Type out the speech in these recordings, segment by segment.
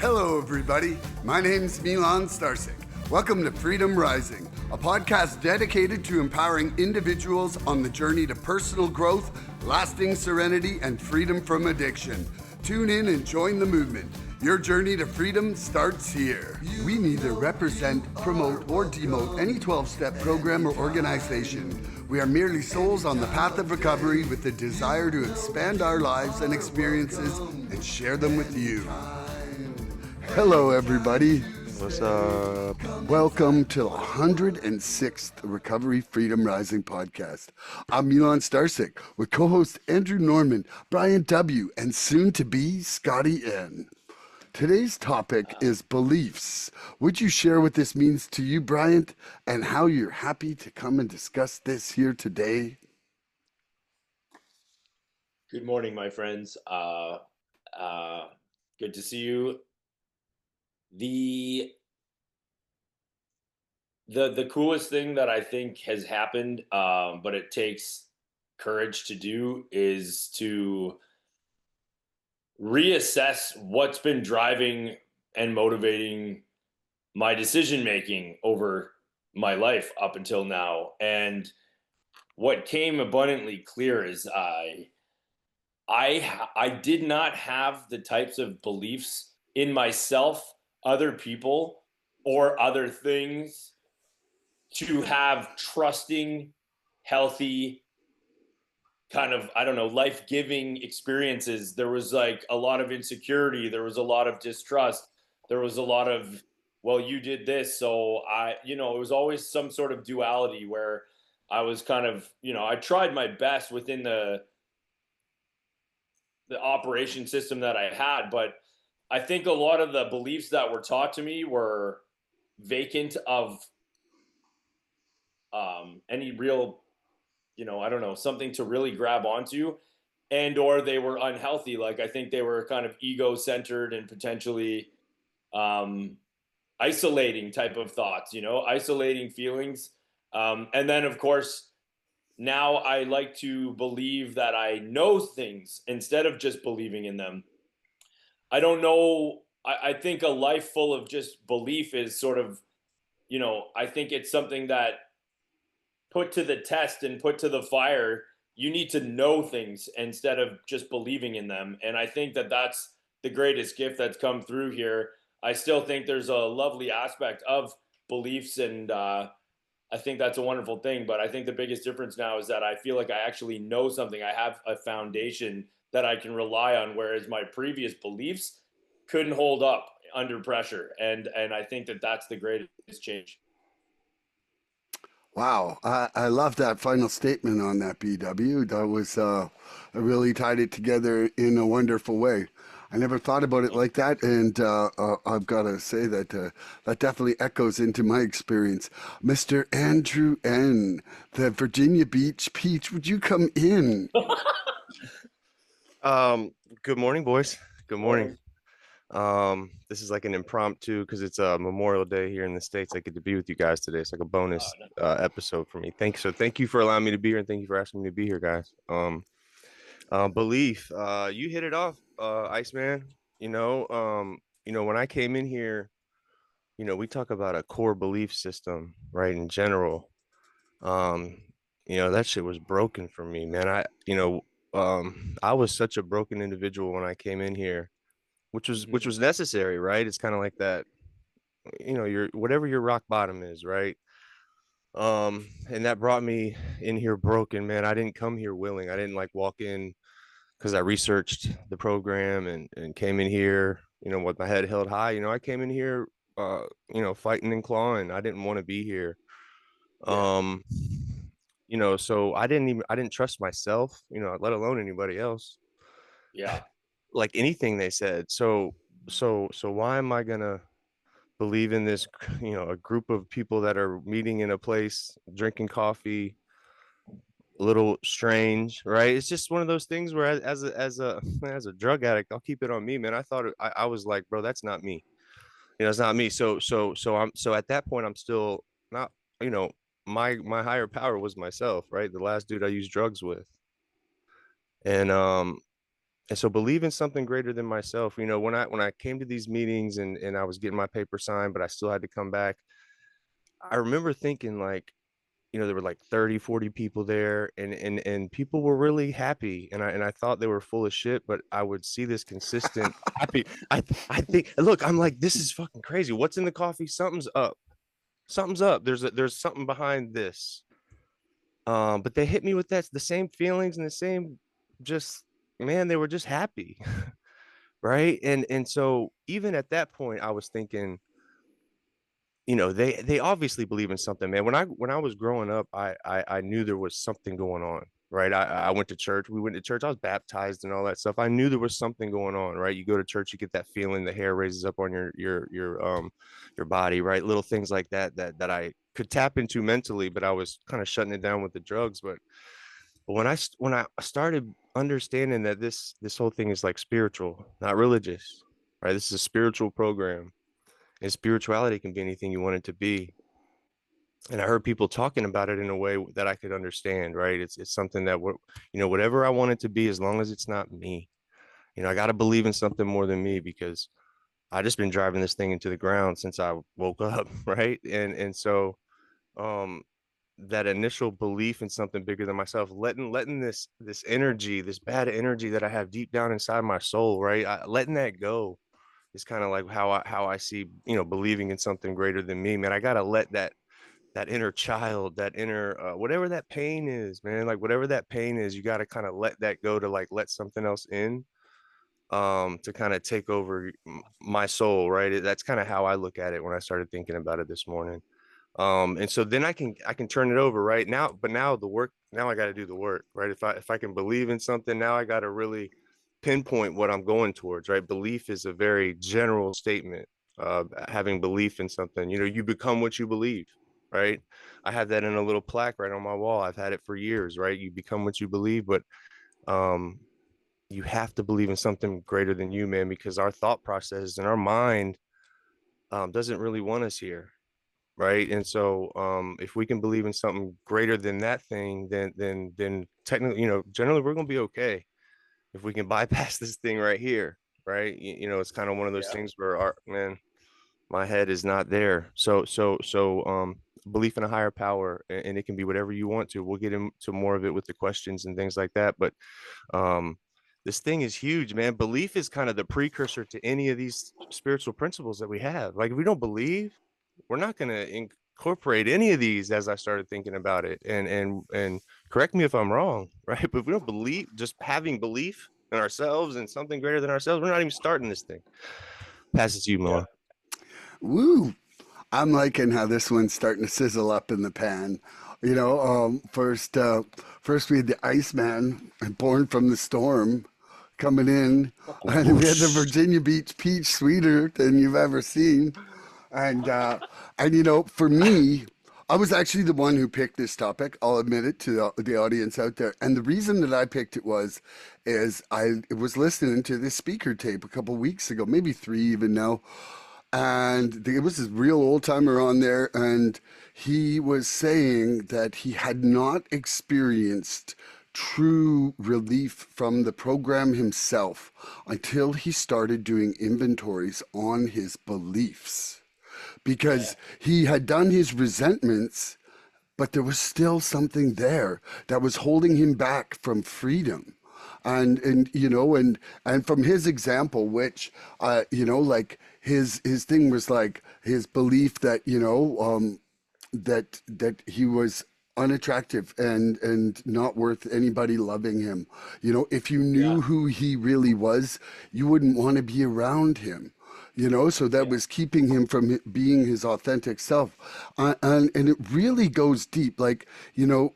Hello, everybody. My name's Milan Starcic. Welcome to Freedom Rising, a podcast dedicated to empowering individuals on the journey to personal growth, lasting serenity, and freedom from addiction. Tune in and join the movement. Your journey to freedom starts here. We neither represent, promote, or demote any 12-step program or organization. We are merely souls on the path of recovery with the desire to expand our lives and experiences and share them with you. Hello, everybody. What's up? Welcome to the 106th Recovery Freedom Rising podcast. I'm Milan Starcic with co-host Andrew Norman, Bryant W., and soon-to-be Scotty N. Today's topic is beliefs. Would you share what this means to you, Bryant, and how you're happy to come and discuss this here today? Good morning, my friends. Good to see you. The coolest thing that I think has happened, but it takes courage to do, is to reassess what's been driving and motivating my decision making over my life up until now. And what came abundantly clear is I did not have the types of beliefs in myself, other people, or other things to have trusting, healthy, kind of, I don't know, life-giving experiences. There was like a lot of insecurity. There was a lot of distrust. There was a lot of, well, you did this, so it was always some sort of duality where I was kind of, I tried my best within the operation system that I had, but I think a lot of the beliefs that were taught to me were vacant of any real, I don't know, something to really grab onto, and or they were unhealthy. Like, I think they were kind of ego-centered and potentially isolating type of thoughts, isolating feelings. And then, of course, now I like to believe that I know things instead of just believing in them. I don't know. I think a life full of just belief is sort of, I think it's something that put to the test and put to the fire. You need to know things instead of just believing in them. And I think that that's the greatest gift that's come through here. I still think there's a lovely aspect of beliefs, and I think that's a wonderful thing. But I think the biggest difference now is that I feel like I actually know something. I have a foundation that I can rely on, whereas my previous beliefs couldn't hold up under pressure. And I think that that's the greatest change. Wow, I love that final statement on that, BW. That was really tied it together in a wonderful way. I never thought about it like that, and I've got to say that that definitely echoes into my experience. Mr. Andrew N., the Virginia Beach Peach, would you come in? Good morning, boys. Good morning. This is like an impromptu because it's a Memorial Day here in the States. I get to be with you guys today. It's like a bonus episode for me. Thank you for allowing me to be here, and thank you for asking me to be here, guys. Belief. You hit it off, Iceman. When I came in here, we talk about a core belief system, right? In general. That shit was broken for me, man. I was such a broken individual when I came in here, which was necessary, right? It's kind of like that, your whatever your rock bottom is, right? And that brought me in here broken, man. I didn't come here willing. I didn't like walk in because I researched the program and came in here, with my head held high. I came in here fighting and clawing. I didn't want to be here. So I didn't trust myself, let alone anybody else. Yeah. Like anything they said. So why am I gonna believe in this, a group of people that are meeting in a place, drinking coffee, a little strange, right? It's just one of those things where as a drug addict, I'll keep it on me, man. I was like, bro, that's not me. It's not me. So at that point, I'm still not, my higher power was myself, right? The last dude I used drugs with. And And so believe in something greater than myself. You know, when I came to these meetings and I was getting my paper signed, but I still had to come back, I remember thinking like, you know, there were like 30, 40 people there, and people were really happy. And I thought they were full of shit, but I would see this consistent happy. I think, look, I'm like, this is fucking crazy. What's in the coffee? Something's up. Something's up. There's something behind this. But they hit me with the same feelings and the same, just, man, they were just happy. Right. And so even at that point, I was thinking, you know, they obviously believe in something, man. When I was growing up, I knew there was something going on, right? I went to church. We went to church. I was baptized and all that stuff. I knew there was something going on, right? You go to church, you get that feeling, the hair raises up on your body, right? Little things like that I could tap into mentally, but I was kind of shutting it down with the drugs. But when I started understanding that this whole thing is like spiritual, not religious, right? This is a spiritual program, and spirituality can be anything you want it to be. And I heard people talking about it in a way that I could understand, right? It's something that you know, whatever I want it to be, as long as it's not me. You know, I got to believe in something more than me, because I just been driving this thing into the ground since I woke up, right? And so um that initial belief in something bigger than myself, letting this energy, this bad energy that I have deep down inside my soul, right? Letting that go is kind of like how I see, you know, believing in something greater than me, man. I gotta let that inner child, that inner whatever that pain is, man, like whatever that pain is, you gotta kind of let that go, to like let something else in, to kind of take over my soul, right? That's kind of how I look at it when I started thinking about it this morning. And so then I can turn it over right now, but now the work, now I got to do the work, right? If I can believe in something, now I got to really pinpoint what I'm going towards, right? Belief is a very general statement. Having belief in something, you know, you become what you believe, right? I have that in a little plaque right on my wall. I've had it for years, right? You become what you believe, but um you have to believe in something greater than you, man, because our thought process and our mind doesn't really want us here, right? And so if we can believe in something greater than that thing, then technically, you know, generally we're gonna be okay if we can bypass this thing right here, right? You know, it's kind of one of those Yeah. things where our, man, my head is not there. So belief in a higher power, and it can be whatever you want to. We'll get into more of it with the questions and things like that, but um this thing is huge, man. Belief is kind of the precursor to any of these spiritual principles that we have. Like, if we don't believe, we're not going to incorporate any of these, as I started thinking about it. And correct me if I'm wrong, right? But if we don't believe, just having belief in ourselves and something greater than ourselves, we're not even starting this thing. Pass it to you, Yeah. Milan. Woo! I'm liking how this one's starting to sizzle up in the pan. You know, first we had the Iceman, born from the storm, coming in, and we had the Whoosh. Virginia Beach peach, sweeter than you've ever seen. And you know, for me, I was actually the one who picked this topic. I'll admit it to the audience out there. And the reason that I picked it is I was listening to this speaker tape a couple weeks ago, maybe three even now, and it was this real old timer on there, and he was saying that he had not experienced true relief from the program himself until he started doing inventories on his beliefs, Yeah. because he had done his resentments, but there was still something there that was holding him back from freedom. And you know, and from his example, which you know, like his thing was like his belief that, you know, that he was unattractive and not worth anybody loving him. You know, if you Yeah. knew who he really was, you wouldn't want to be around him. You know, so that Yeah. was keeping him from being his authentic self. And it really goes deep. Like, you know,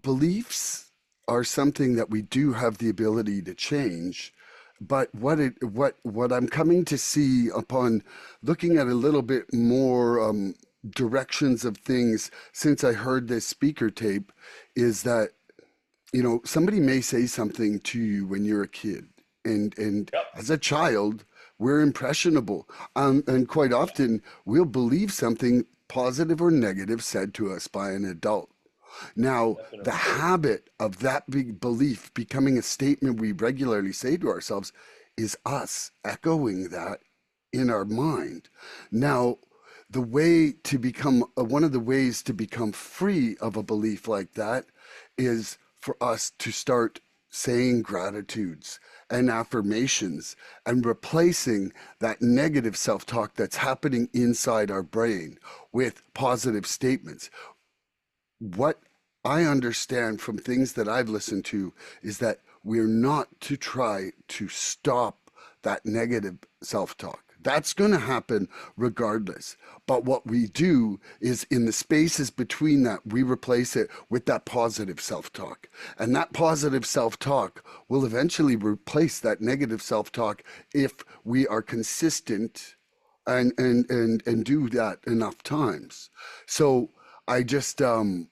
beliefs are something that we do have the ability to change, but what I'm coming to see upon looking at a little bit more directions of things since I heard this speaker tape is that, you know, somebody may say something to you when you're a kid, and Yep. as a child we're impressionable, and quite Yeah. often we'll believe something positive or negative said to us by an adult. Now, the Definitely. habit of that big belief becoming a statement we regularly say to ourselves is us echoing that in our mind. Now, the way to become one of the ways to become free of a belief like that is for us to start saying gratitudes and affirmations and replacing that negative self talk that's happening inside our brain with positive statements. What I understand from things that I've listened to is that we're not to try to stop that negative self talk. That's going to happen regardless. But what we do is in the spaces between that, we replace it with that positive self talk. And that positive self talk will eventually replace that negative self talk if we are consistent and do that enough times. So I just I'm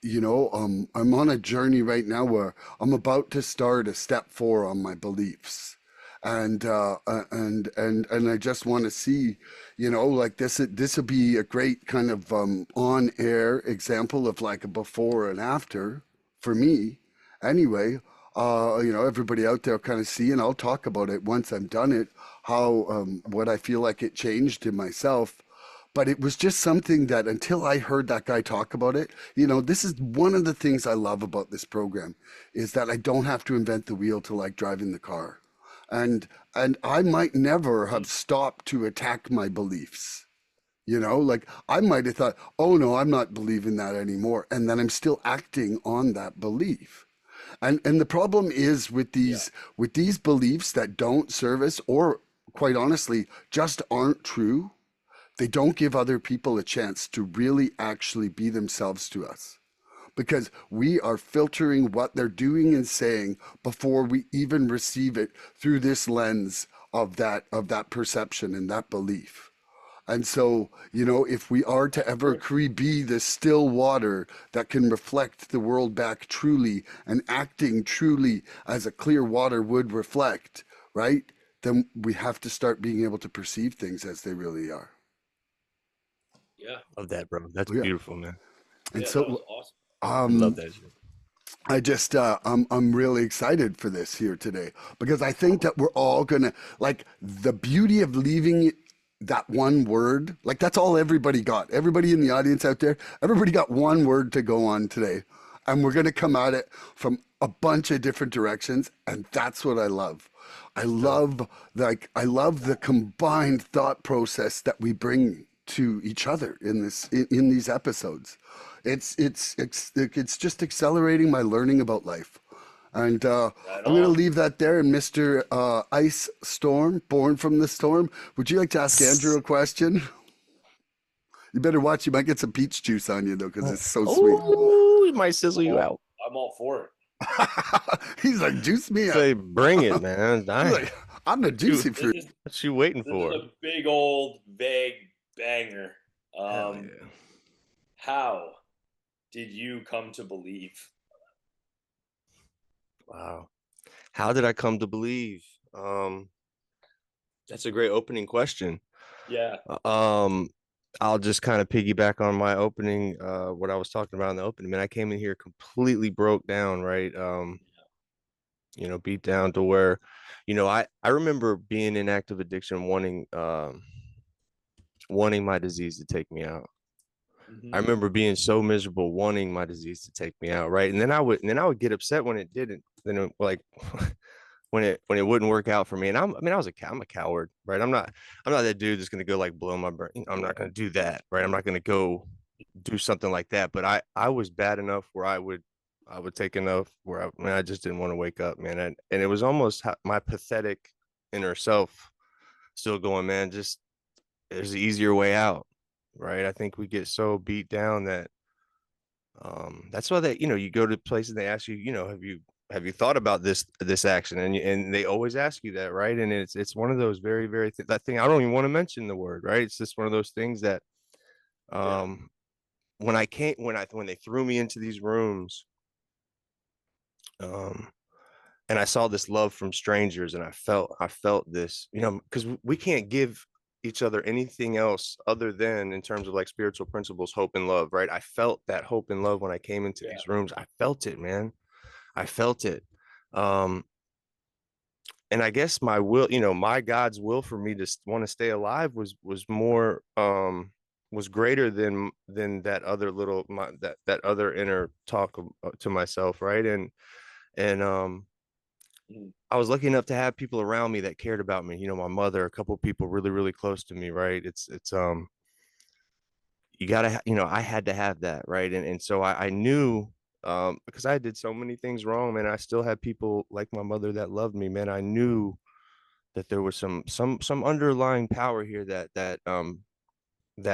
on a journey right now where I'm about to start a step 4 on my beliefs. And I just want to see, like this would be a great kind of on air example of like a before and after for me. Anyway, everybody out there kind of see, and I'll talk about it once I'm done it, how what I feel like it changed in myself. But it was just something that until I heard that guy talk about it, this is one of the things I love about this program is that I don't have to invent the wheel to like driving the car. And I might never have stopped to attack my beliefs. Like I might have thought, oh no, I'm not believing that anymore. And then I'm still acting on that belief. And the problem is Yeah. with these beliefs that don't serve us or quite honestly just aren't true, they don't give other people a chance to really actually be themselves to us because we are filtering what they're doing and saying before we even receive it through this lens of that perception and that belief. And so, if we are to ever be the still water that can reflect the world back truly and acting truly as a clear water would reflect, right? Then we have to start being able to perceive things as they really are. Yeah. Love that, bro. That's Oh, yeah. beautiful, man. And Yeah, that was so, awesome. Love um, that shit. I just I'm really excited for this here today because I think that we're all gonna like the beauty of leaving that one word, like that's all everybody got. Everybody in the audience out there, everybody got one word to go on today. And we're gonna come at it from a bunch of different directions, and that's what I love. Dope. I love the combined thought process that we bring to each other in these episodes. It's just accelerating my learning about life. And Right I'm going to on. leave that there. And Mr. Ice Storm, born from the storm, would you like to ask Andrew a question? You better watch. You might get some peach juice on you, though, because it's so sweet. Oh, it might sizzle I'm you all, out. I'm all for it. He's like, juice me up. Say, bring it, man. He's Dang. like, I'm the You, juicy This fruit. is what you waiting this is for? a big old vague banger. Hell yeah. How did you come to believe? Wow. How did I come to believe? Um, that's a great opening question. Yeah. Um, I'll just kind of piggyback on my opening, what I was talking about in the opening. Man, I came in here completely broke down, right? Beat down to where, I remember being in active addiction, wanting my disease to take me out. I Hmm. remember being so miserable, wanting my disease to take me out, right? And then I would get upset when it didn't. Then like when it wouldn't work out for me. And I'm a coward, right? I'm not that dude that's gonna go like blow my brain. I'm not gonna do that, right? I'm not gonna go do something like that. But I was bad enough where I would take enough where I just didn't want to wake up, man. And it was almost my pathetic inner self still going, man, just there's an easier way out, right? I think we get so beat down that that's why you go to places and they ask you, have you thought about this action, and they always ask you that, right? And it's one of those very very that thing I don't even want to mention the word, right? It's just one of those things that Yeah. um when they threw me into these rooms, um and I saw this love from strangers, and I felt this, because we can't give each other anything else other than, in terms of like spiritual principles, hope and love, right? I felt that hope and love when I came into these rooms. I felt it, man. I felt it. And I guess my will, my God's will for me to want to stay alive was more was greater than that other little that other inner talk to myself, right? And I was lucky enough to have people around me that cared about me. My mother, a couple of people really, really close to me, right? It's you gotta, I had to have that, right? And so I knew, because I did so many things wrong, man. I still had people like my mother that loved me, man. I knew that there was some underlying power here that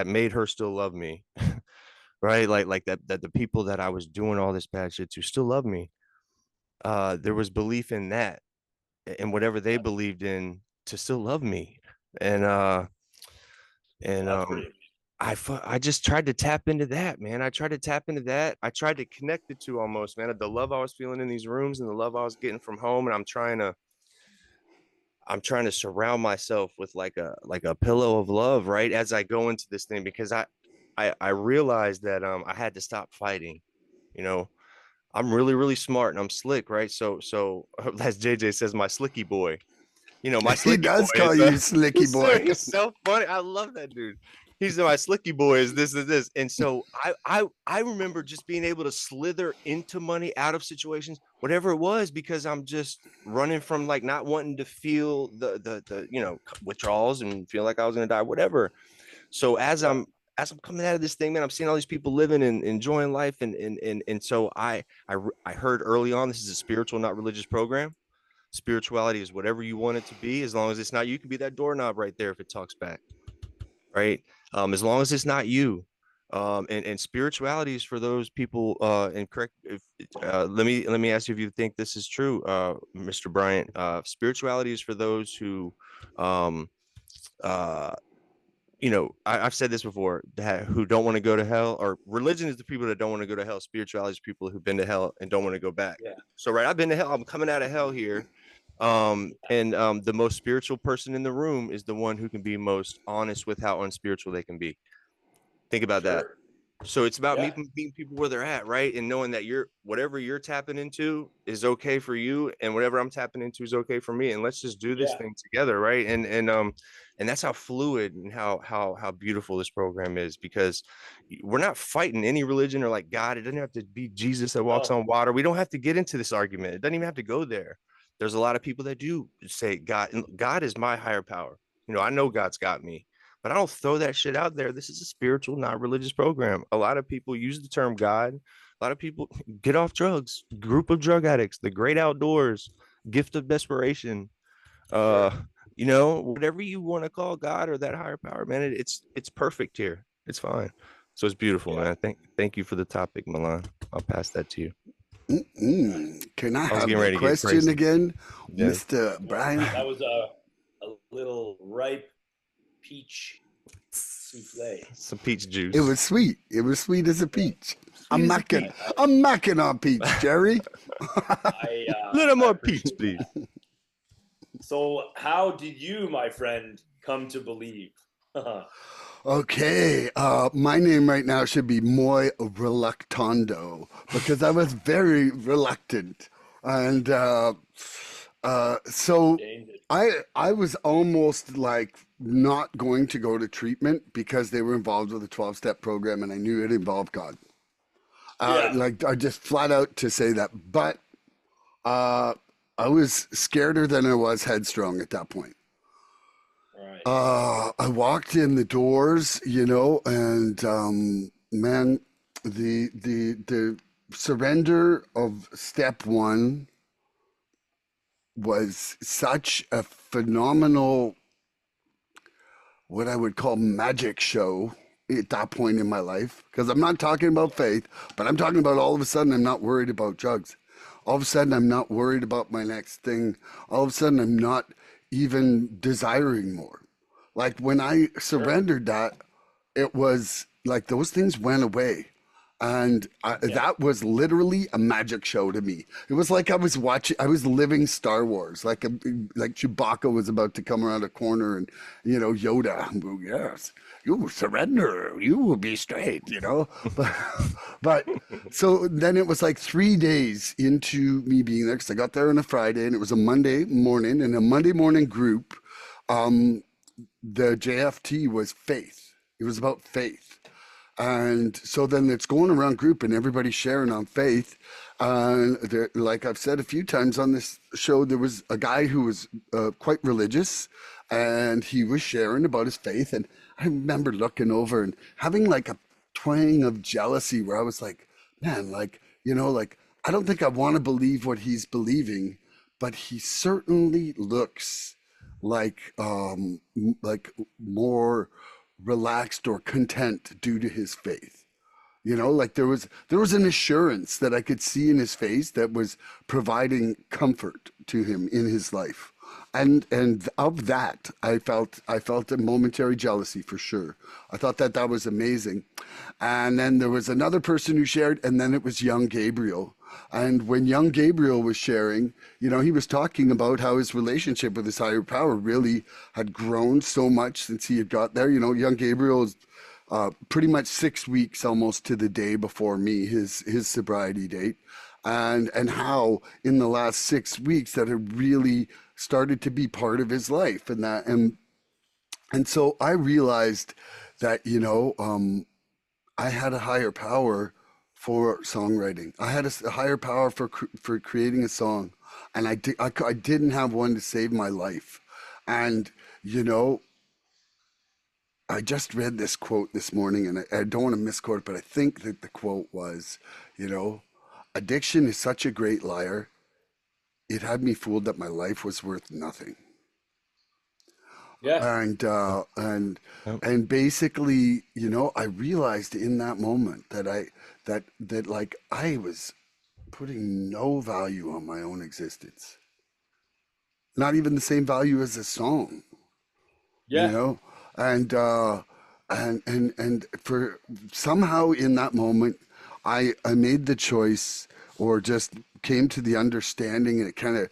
made her still love me, right? Like that the people that I was doing all this bad shit to still love me. There was belief in that, and whatever they believed in, to still love me. And and That's pretty amazing. I just tried to tap into that, man. I tried to tap into that. I tried to connect the two almost, man. The love I was feeling in these rooms and the love I was getting from home. And I'm trying to surround myself with like a pillow of love, right? As I go into this thing, because I realized that I had to stop fighting. I'm really, really smart and I'm slick, right? So as JJ says, my slicky boy. My He slicky boy does call is you Slicky he's Boy. he's so funny. I love that dude. He's my slicky boy is this and this. And so I remember just being able to slither into money out of situations, whatever it was, because I'm just running from like not wanting to feel the withdrawals and feel like I was gonna die, whatever. So as I'm coming out of this thing, man, I'm seeing all these people living and enjoying life, and so I heard early on, this is a spiritual, not religious program. Spirituality is whatever you want it to be, as long as it's not you. Can be that doorknob right there if it talks back, right? As long as it's not you. And spirituality is for those people. And correct. If let me ask you if you think this is true, Mr. Bryant. Spirituality is for those who, uh, I've said this before, who don't want to go to hell, or religion is the people that don't want to go to hell. Spirituality is people who've been to hell and don't want to go back. Yeah. So, right, I've been to hell. I'm coming out of hell here. And the most spiritual person in the room is the one who can be most honest with how unspiritual they can be. Think about that. So it's about meeting people where they're at, right? And knowing that whatever you're tapping into is okay for you, and whatever I'm tapping into is okay for me. And let's just do this thing together, right? And that's how fluid and how beautiful this program is, because we're not fighting any religion or like God. It doesn't have to be Jesus that walks on water. We don't have to get into this argument. It doesn't even have to go there. There's a lot of people that do say God is my higher power. I know God's got me. But I don't throw that shit out there. This is a spiritual, not religious program. A lot of people use the term God. A lot of people get off drugs. Group of drug addicts, the great outdoors, gift of desperation. Whatever you want to call God or that higher power, man, it's perfect here. It's fine. So it's beautiful, man. Thank you for the topic, Milan. I'll pass that to you. Can I have a question again, Mr. Bryant? That was a little ripe peach souffle. Some peach juice. It was sweet. It was sweet as a peach. I'm macking on peach, Jerry. A little more peach, please. So how did you, my friend, come to believe? Okay, my name right now should be Moy Reluctando, because I was very reluctant. And so I was almost like not going to go to treatment because they were involved with a 12-step program, and I knew it involved God. Like, I just flat out to say that. But I was scareder than I was headstrong at that point. I walked in the doors, and man, the surrender of step one was such a phenomenal, what I would call magic show at that point in my life. Because I'm not talking about faith, but I'm talking about all of a sudden I'm not worried about drugs. All of a sudden I'm not worried about my next thing. All of a sudden I'm not even desiring more. Like when I surrendered that, it was like those things went away. And that was literally a magic show to me. It was like I was living Star Wars, like Chewbacca was about to come around a corner, and Yoda, yes, you will surrender, you will be straight, but so then it was like 3 days into me being there, because I got there on a Friday and it was a Monday morning, and a Monday morning group. The JFT was faith. It was about faith. And so then it's going around group and everybody's sharing on faith. And like I've said a few times on this show, there was a guy who was quite religious, and he was sharing about his faith. And I remember looking over and having like a twang of jealousy, where I was like, man, like, I don't think I want to believe what he's believing, but he certainly looks like more relaxed or content due to his faith. Like there was an assurance that I could see in his face that was providing comfort to him in his life. And of that, I felt a momentary jealousy, for sure. I thought that was amazing. And then there was another person who shared, and then it was young Gabriel. And when young Gabriel was sharing, he was talking about how his relationship with his higher power really had grown so much since he had got there. Young Gabriel is pretty much 6 weeks almost to the day before me, his sobriety date. And how in the last 6 weeks that had really started to be part of his life, and so I realized that I had a higher power for songwriting. I had a higher power for creating a song, and I didn't have one to save my life. And I just read this quote this morning, and I don't want to misquote it, but I think that the quote was, addiction is such a great liar. It had me fooled that my life was worth nothing. Yeah. And basically, I realized in that moment that I was putting no value on my own existence. Not even the same value as a song. Yeah. And for somehow in that moment, I made the choice, or just came to the understanding, and it kind of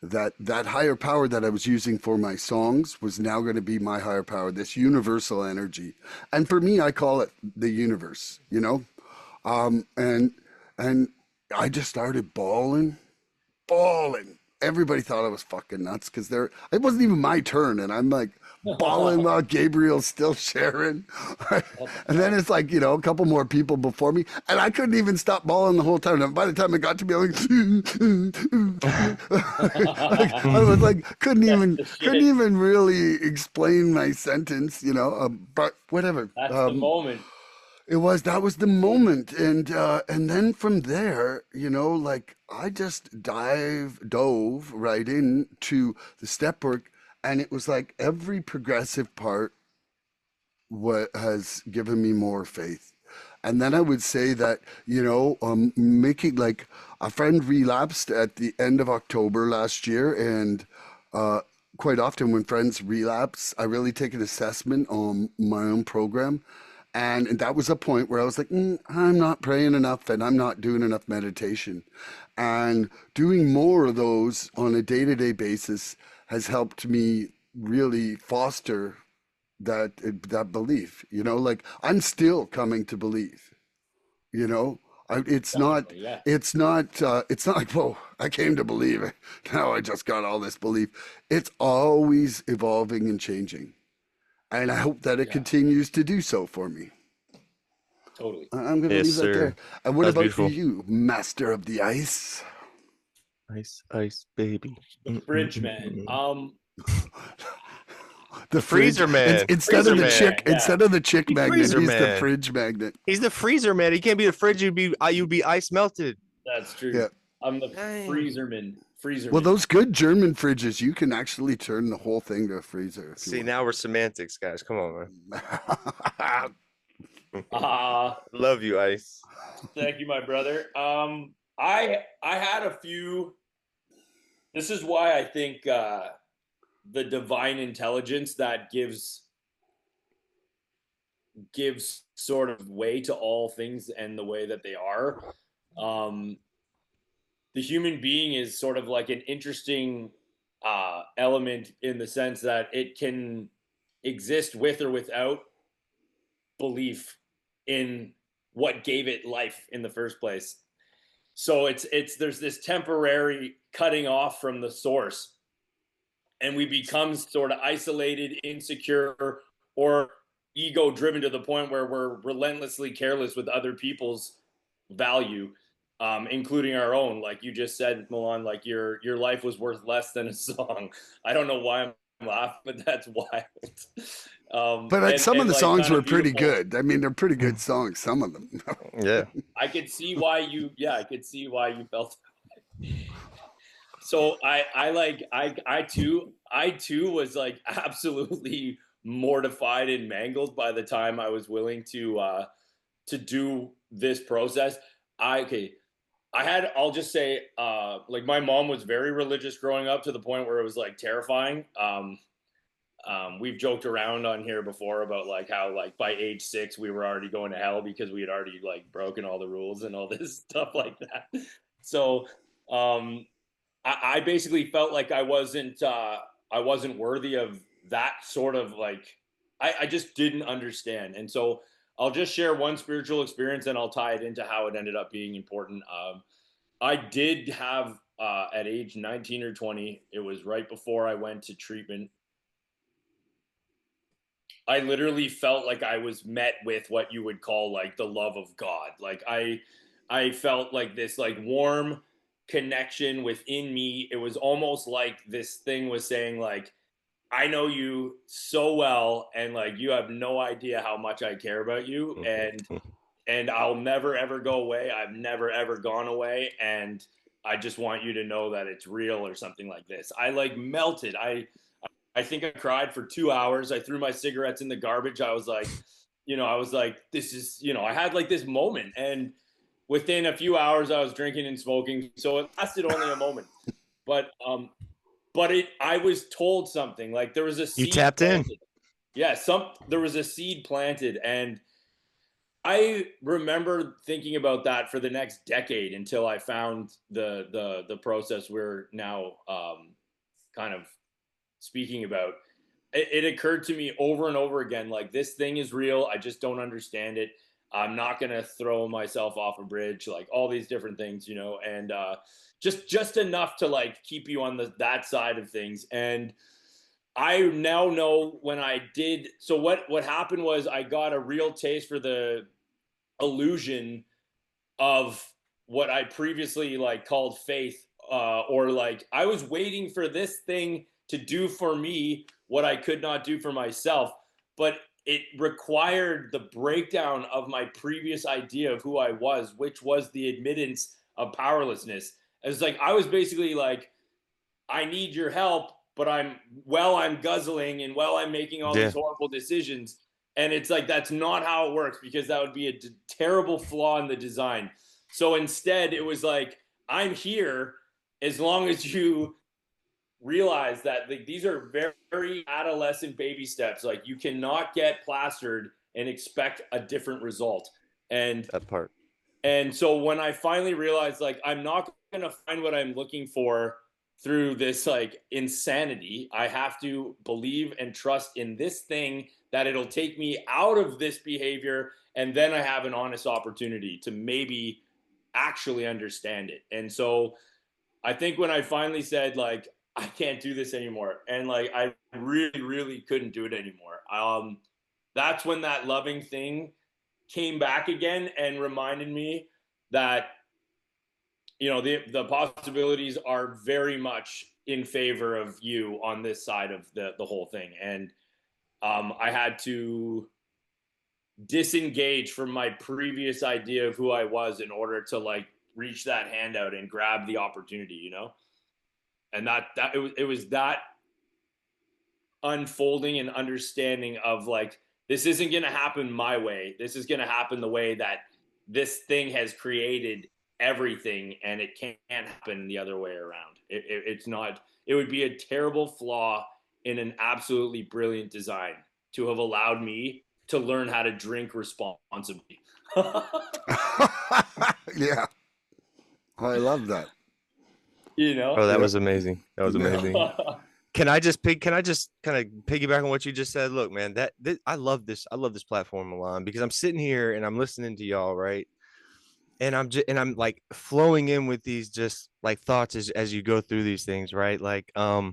that higher power that I was using for my songs was now going to be my higher power, this universal energy. And for me, I call it the universe, and I just started bawling. Everybody thought I was fucking nuts, because it wasn't even my turn, and I'm like bawling while Gabriel's still sharing. And then it's like, a couple more people before me, and I couldn't even stop bawling the whole time. And by the time it got to me, I I was like, couldn't even really explain my sentence, but whatever. That's the moment. That was the moment. And then from there, I just dove right into the step work, and it was like every progressive part has given me more faith. And then I would say that, making, like, a friend relapsed at the end of October last year, and quite often when friends relapse, I really take an assessment on my own program. And that was a point where I was like, I'm not praying enough, and I'm not doing enough meditation. And doing more of those on a day-to-day basis has helped me really foster that belief. Like, I'm still coming to believe. It's not Definitely, yeah. it's not like, whoa, I came to believe it. Now I just got all this belief. It's always evolving and changing. And I hope that it Yeah. continues to do so for me. Totally. I'm going to Yes, leave that sir. there. And what That's about beautiful. you, Master of the Ice? Ice, baby. The fridge man. The freezer man. Instead Freezer of the man. chick, Yeah. instead of the chick magnet, freezer he's the man. fridge magnet. He's the freezer man. He can't be the fridge. You'd be ice melted. That's true. Yeah. I'm the Dang. freezerman. Well, those good German fridges, you can actually turn the whole thing to a freezer. If See, you now we're semantics, guys. Come on, man. want. Love you, Ice. Thank you, my brother. I had a few. This is why I think the divine intelligence that gives gives sort of way to all things and the way that they are. Um, the human being is sort of like an interesting element in the sense that it can exist with or without belief in what gave it life in the first place. So it's there's this temporary cutting off from the source, and we become sort of isolated, insecure, or ego driven to the point where we're relentlessly careless with other people's value, including our own. Like you just said, Milan, like your life was worth less than a song. I don't know why I'm laughing, but that's wild. But some of And the like songs kind were of pretty beautiful. good. I mean, they're pretty good songs, some of them. Yeah. I could see why you, yeah, I could see why you felt. So I too was like absolutely mortified and mangled by the time I was willing to do this process. Okay, I'll just say like my mom was very religious growing up to the point where it was like terrifying. We've joked around on here before about like how like by age 6 we were already going to hell because we had already like broken all the rules and all this stuff like that. So um I basically felt like I wasn't worthy of that sort of like I just didn't understand. And so I'll just share one spiritual experience and I'll tie it into how it ended up being important. I did have at age 19 or 20, it was right before I went to treatment. I literally felt like I was met with what you would call like the love of God. Like I felt like this like warm connection within me. It was almost like this thing was saying like I know you so well and like you have no idea how much I care about you and I'll never ever go away. I've never ever gone away and I just want you to know that it's real or something like this. I like melted. I think I cried for 2 hours. I threw my cigarettes in the garbage. I was like, I was like, this is, I had like this moment. And within a few hours, I was drinking and smoking. So it lasted only a moment. But, I was told something like there was a You seed tapped in. planted. Yeah, there was a seed planted. And I remember thinking about that for the next decade until I found the process we're now kind of speaking about. It occurred to me over and over again like this thing is real. I just don't understand it. I'm not gonna throw myself off a bridge, like all these different things, and just enough to like keep you on that side of things. And I now know when I did. So what happened was I got a real taste for the illusion of what I previously like called faith, or like I was waiting for this thing to do for me what I could not do for myself, but it required the breakdown of my previous idea of who I was, which was the admittance of powerlessness. It's like I was basically like, I need your help, but I'm guzzling and I'm making all Yeah. these horrible decisions. And it's like that's not how it works because that would be a terrible flaw in the design. So instead, it was like, I'm here as long as you realize that like, these are very, very adolescent baby steps. Like you cannot get plastered and expect a different result. And That part. and so when I finally realized like I'm not going to find what I'm looking for through this like insanity, I have to believe and trust in this thing that it'll take me out of this behavior and then I have an honest opportunity to maybe actually understand it. And so I think when I finally said like I can't do this anymore and like I really really couldn't do it anymore. That's when that loving thing came back again and reminded me that the possibilities are very much in favor of you on this side of the whole thing. And I had to disengage from my previous idea of who I was in order to like reach that handout and grab the opportunity. And that it was that unfolding and understanding of like this isn't going to happen my way. This is going to happen the way that this thing has created everything, and it can't happen the other way around. It's not. It would be a terrible flaw in an absolutely brilliant design to have allowed me to learn how to drink responsibly. Yeah. I love that. You know? Oh, that Yeah. was amazing. That was amazing. Can I just kind of piggyback on what you just said? Look, man, I love this. I love this platform, Milan, because I'm sitting here and I'm listening to y'all, right? And I'm like flowing in with these just like thoughts as you go through these things, right? Like Yeah.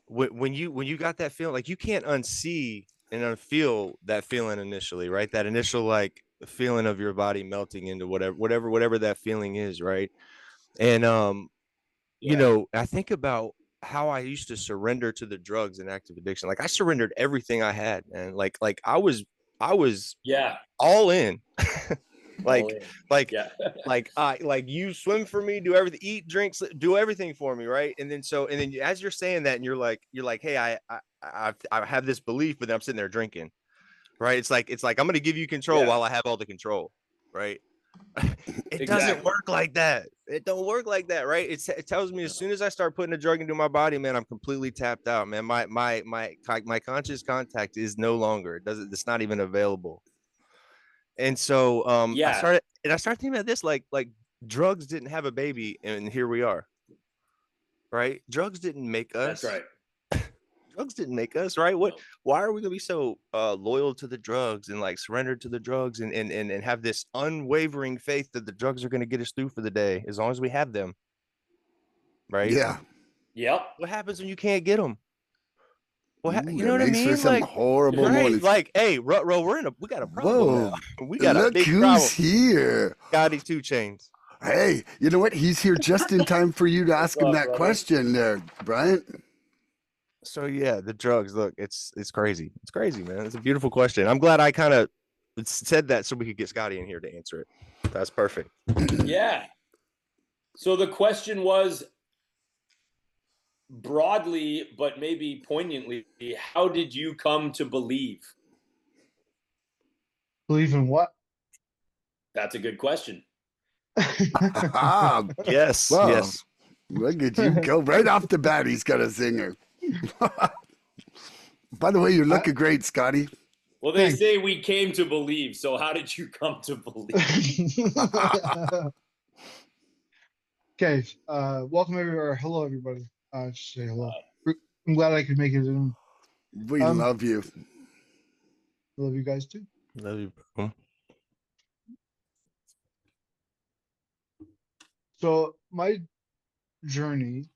when you got that feeling, like you can't unsee and unfeel that feeling initially, right? That initial like feeling of your body melting into whatever that feeling is, right? And you Yeah. know, I think about how I used to surrender to the drugs and active addiction. Like I surrendered everything I had, and like I was Yeah. all in. All like in. like Yeah. like you swim for me, do everything, eat, drink, do everything for me, right? And then as you're saying that, and you're like, hey, I have this belief, but then I'm sitting there drinking, right? It's like I'm gonna give you control Yeah. while I have all the control, right? It doesn't Exactly. work like that. It don't work like that, right? It tells me as soon as I start putting a drug into my body, man, I'm completely tapped out, man. My conscious contact is no longer. It's not even available. And so I Yeah. started thinking about this like drugs didn't have a baby, and here we are, right? Drugs didn't make That's us. right. Drugs didn't make us, right? No. Why are we gonna be so loyal to the drugs and like surrendered to the drugs and have this unwavering faith that the drugs are gonna get us through for the day as long as we have them, right? Yeah. Yep. What happens when you can't get them? Ooh, You know that what I makes for mean? some Like, horrible right? moments. Like, hey, we got a problem now. Whoa. We got a Look big who's problem. here. Scotty 2 Chains. Hey, you know what? He's here just in time for you to ask him up, that brother? question there, Bryant. So yeah, the drugs. Look, it's crazy. It's crazy, man. It's a beautiful question. I'm glad I kind of said that so we could get Scotty in here to answer it. That's perfect. Yeah. So the question was broadly, but maybe poignantly, how did you come to believe? Believe in what? That's a good question. Ah, Yes, well, yes. look at you go. Right off the bat, he's got a zinger. By the way, you're looking great, Scotty. Well, they Thanks. say we came to believe. So how did you come to believe? Okay, welcome everywhere. Hello, everybody. Just say hello. I'm glad I could make it in. We love you. Love you guys too. Love you, bro. So my journey,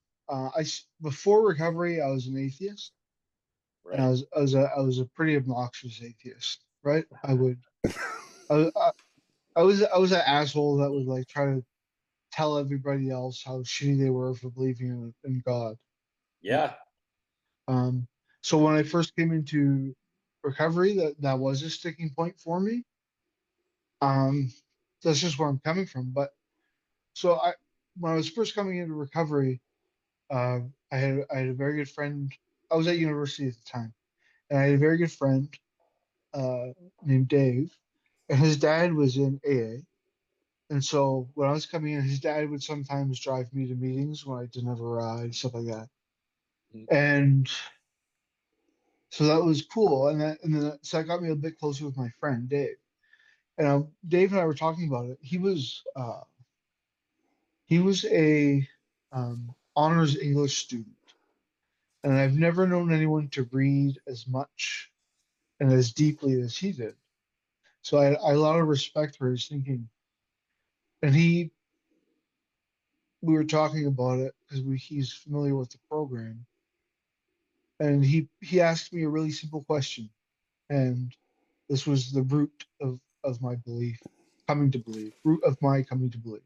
before recovery, I was an atheist, and Right. I was a pretty obnoxious atheist, right? I, I was an asshole that would like try to tell everybody else how shitty they were for believing in God. Yeah. Um, so when I first came into recovery, that was a sticking point for me. Um, that's just where I'm coming from. But so when I was first coming into recovery, uh, I had a very good friend. I was at university at the time, and I had a very good friend uh, named Dave, and his dad was in AA. And so when I was coming in, his dad would sometimes drive me to meetings when I didn't have a ride, stuff like that. And so that was cool. So that got me a bit closer with my friend Dave. And Dave and I were talking about it. He was a honors English student, and I've never known anyone to read as much and as deeply as he did. So I had a lot of respect for his thinking. And we were talking about it because he's familiar with the program, and he asked me a really simple question, and this was the root of my belief, coming to believe, root of my coming to believe.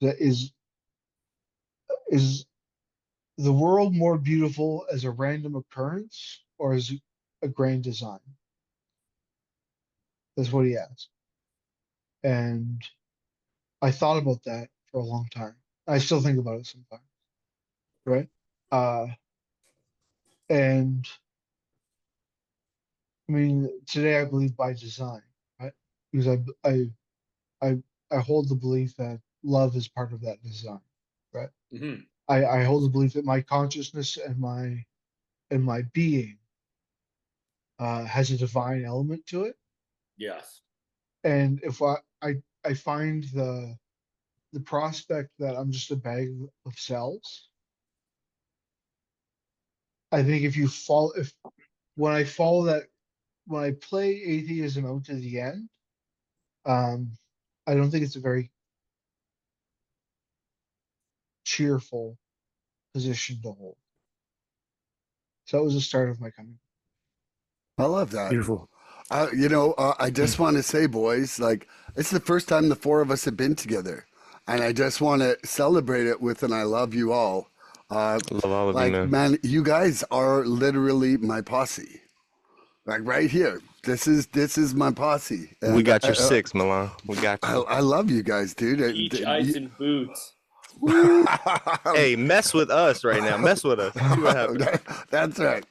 That is the world more beautiful as a random occurrence or as a grand design? That's what he asked. And I thought about that for a long time. I still think about it sometimes, right? Uh, and I mean, today I believe by design, right? Because I, I hold the belief that love is part of that design, right? Mm-hmm. I hold the belief that my consciousness and my being has a divine element to it, Yes. And if I find the prospect that I'm just a bag of cells, I think if when I follow that, when I play atheism out to the end, um, I don't think it's a very cheerful position to hold. So that was the start of my coming. I love that. Beautiful. I just want to say, boys, like it's the first time the four of us have been together, and I just want to celebrate it with, and I love you all. Uh, Love all of you, like, man. man, you guys are literally my posse. Like right here, this is my posse, We and got your six, Milan. We got you. I love you guys, dude. Peach ice and boots. Hey, mess with us right now. Mess with us. See what happens. That's right.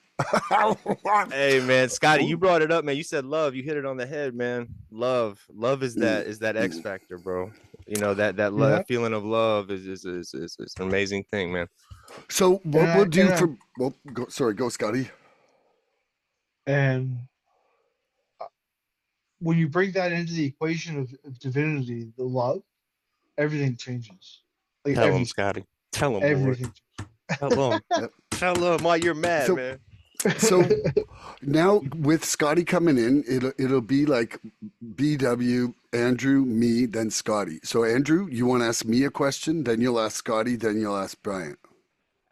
Hey man, Scotty, you brought it up, man. You said love. You hit it on the head, man. Love is that X factor, bro. You know Yeah. feeling of love is an amazing thing, man. So And what we'll I do for go Scotty. and when you bring that into the equation of divinity, the love, everything changes. Like Tell him, Scotty. Tell him, boy. everything. Tell him. Yep. Tell him why you're mad, So man. so now with Scotty coming in, it'll be like BW, Andrew, me, then Scotty. So Andrew, you want to ask me a question, then you'll ask Scotty, then you'll ask Bryant.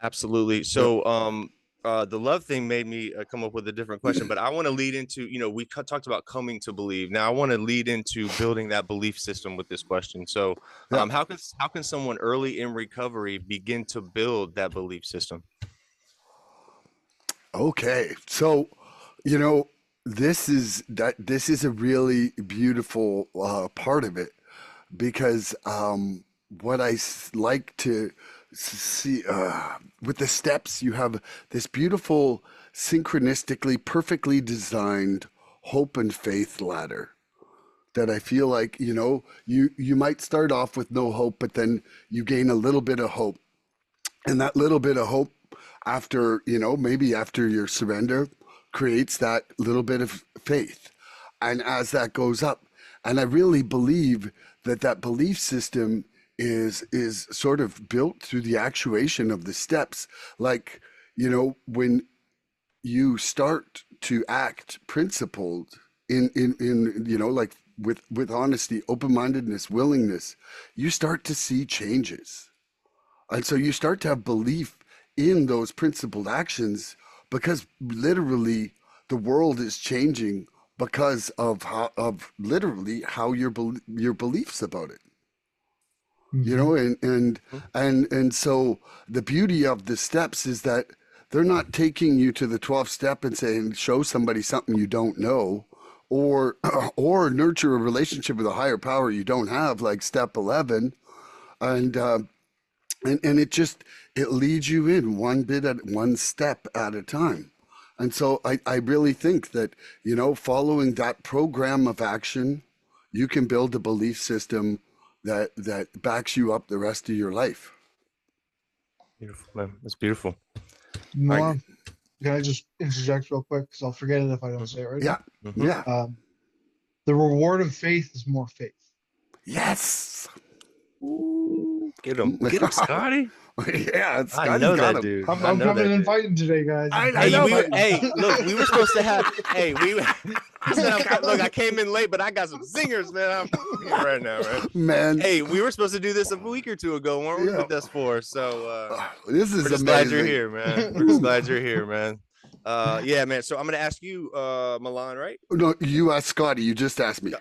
Absolutely. Yep. So, the love thing made me come up with a different question, but I want to lead into, we talked about coming to believe. Now, I want to lead into building that belief system with this question. So, Yep. how can someone early in recovery begin to build that belief system? Okay. So, you know, this is a really beautiful part of it because what like to see with the steps, you have this beautiful, synchronistically, perfectly designed hope and faith ladder that I feel like, you might start off with no hope, but then you gain a little bit of hope. And that little bit of hope after, maybe after your surrender creates that little bit of faith. And as that goes up, and I really believe that that belief system is sort of built through the actuation of the steps. Like, when you start to act principled in like with honesty, open-mindedness, willingness, you start to see changes. And so you start to have belief in those principled actions because literally the world is changing because of literally how your beliefs about it. Mhm. And so the beauty of the steps is that they're not taking you to the 12th step and saying show somebody something you don't know, or or nurture a relationship with a higher power you don't have, like step 11. And uh, and and it leads you in one bit at one step at a time. And so I really think that, following that program of action, you can build a belief system that backs you up the rest of your life. Beautiful, man. That's beautiful. All right. Milan, can I just interject real quick? Because I'll forget it if I don't say it right Yeah. now. Mm-hmm. Yeah. The reward of faith is more faith. Yes. Get him, Scotty. Yeah, I Scotty's know got that him. dude. I'm, I I'm know coming that in dude. fighting today, guys. I I'm Hey, know, coming but in fighting. look, we were supposed to have. Hey, I said, look, I came in late, but I got some zingers, man. I'm here right now, man. man, Hey, we were supposed to do this a week or two ago, weren't we? yeah, With us four, so this we're is just glad you're amazing. here, man. We're just glad you're here, man. Yeah, man. So I'm gonna ask you, Milan, right? No, you asked Scotty. You just asked me.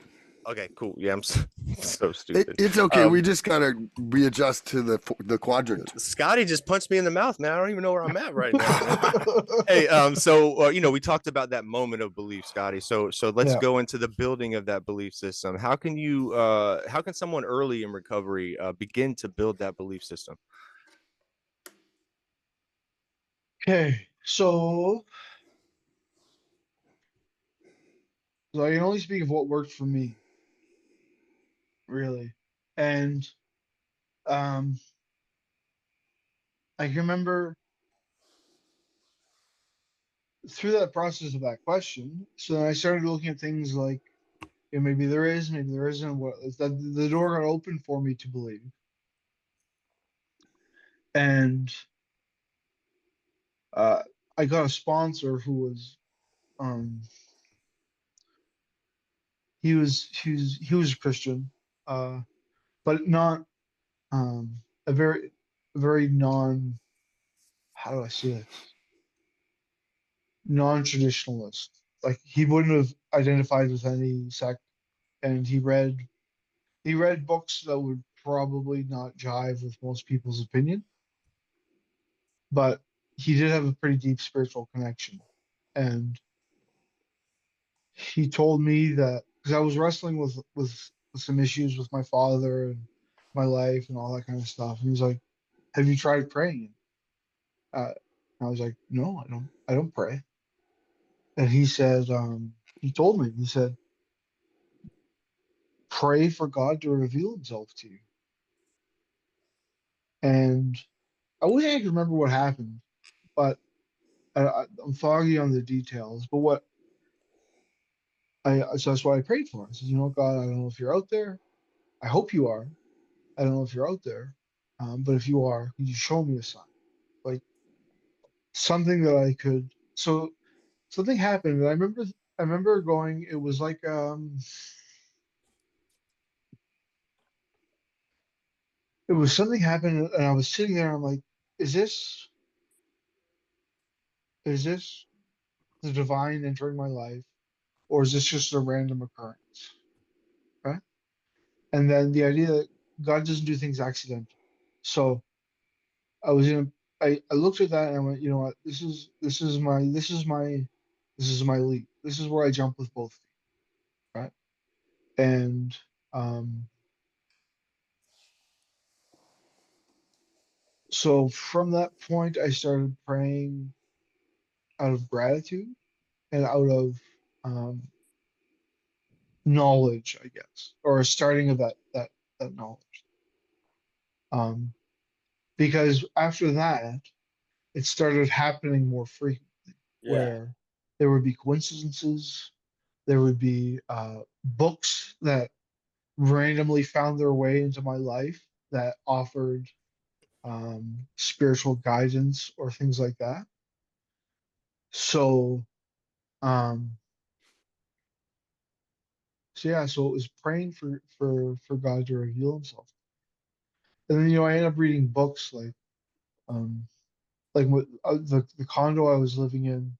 Okay, cool. Yeah, I'm so stupid. It's okay. We just gotta readjust to the quadrant. Scotty just punched me in the mouth, man. I don't even know where I'm at right now, man. Hey, so we talked about that moment of belief, Scotty. So let's Yeah. go into the building of that belief system. How can someone early in recovery begin to build that belief system? Okay, so I can only speak of what worked for me, really. And um, I can remember through that process of that question. So then I started looking at things like And maybe there is, maybe there isn't. What the door got open for me to believe, and uh, I got a sponsor who was um he was a Christian, uh, but not a very non, how do I say this, non-traditionalist. Like he wouldn't have identified with any sect, and he read books that would probably not jive with most people's opinion, but he did have a pretty deep spiritual connection. And he told me that because I was wrestling with some issues with my father and my life and all that kind of stuff. And he's like, "Have you tried praying?" Uh, I was like, "No, I don't pray." And he told me, he said, "Pray for God to reveal Himself to you." And I wish I could remember what happened, but I'm foggy on the details. But so that's what I prayed for. I said, "You know, God, I don't know if you're out there. I hope you are. I don't know if you're out there, but if you are, could you show me a sign, like something that I could?" So something happened, and I remember going. It was like it was something happened, and I was sitting there. I'm like, is this the divine entering my life, or is this just a random occurrence? Right? And then the idea that God doesn't do things accidentally. So I was in. I looked at that and I went, you know what? This is my leap. This is where I jump with both feet, right? And um, so from that point, I started praying out of gratitude and out of um, knowledge, I guess, or a starting of that knowledge. Um, because after that, it started happening more frequently, Yeah. where there would be coincidences, there would be books that randomly found their way into my life that offered spiritual guidance or things like that. So, um, so yeah, so it was praying for God to reveal Himself, and then I ended up reading books um, what the condo I was living in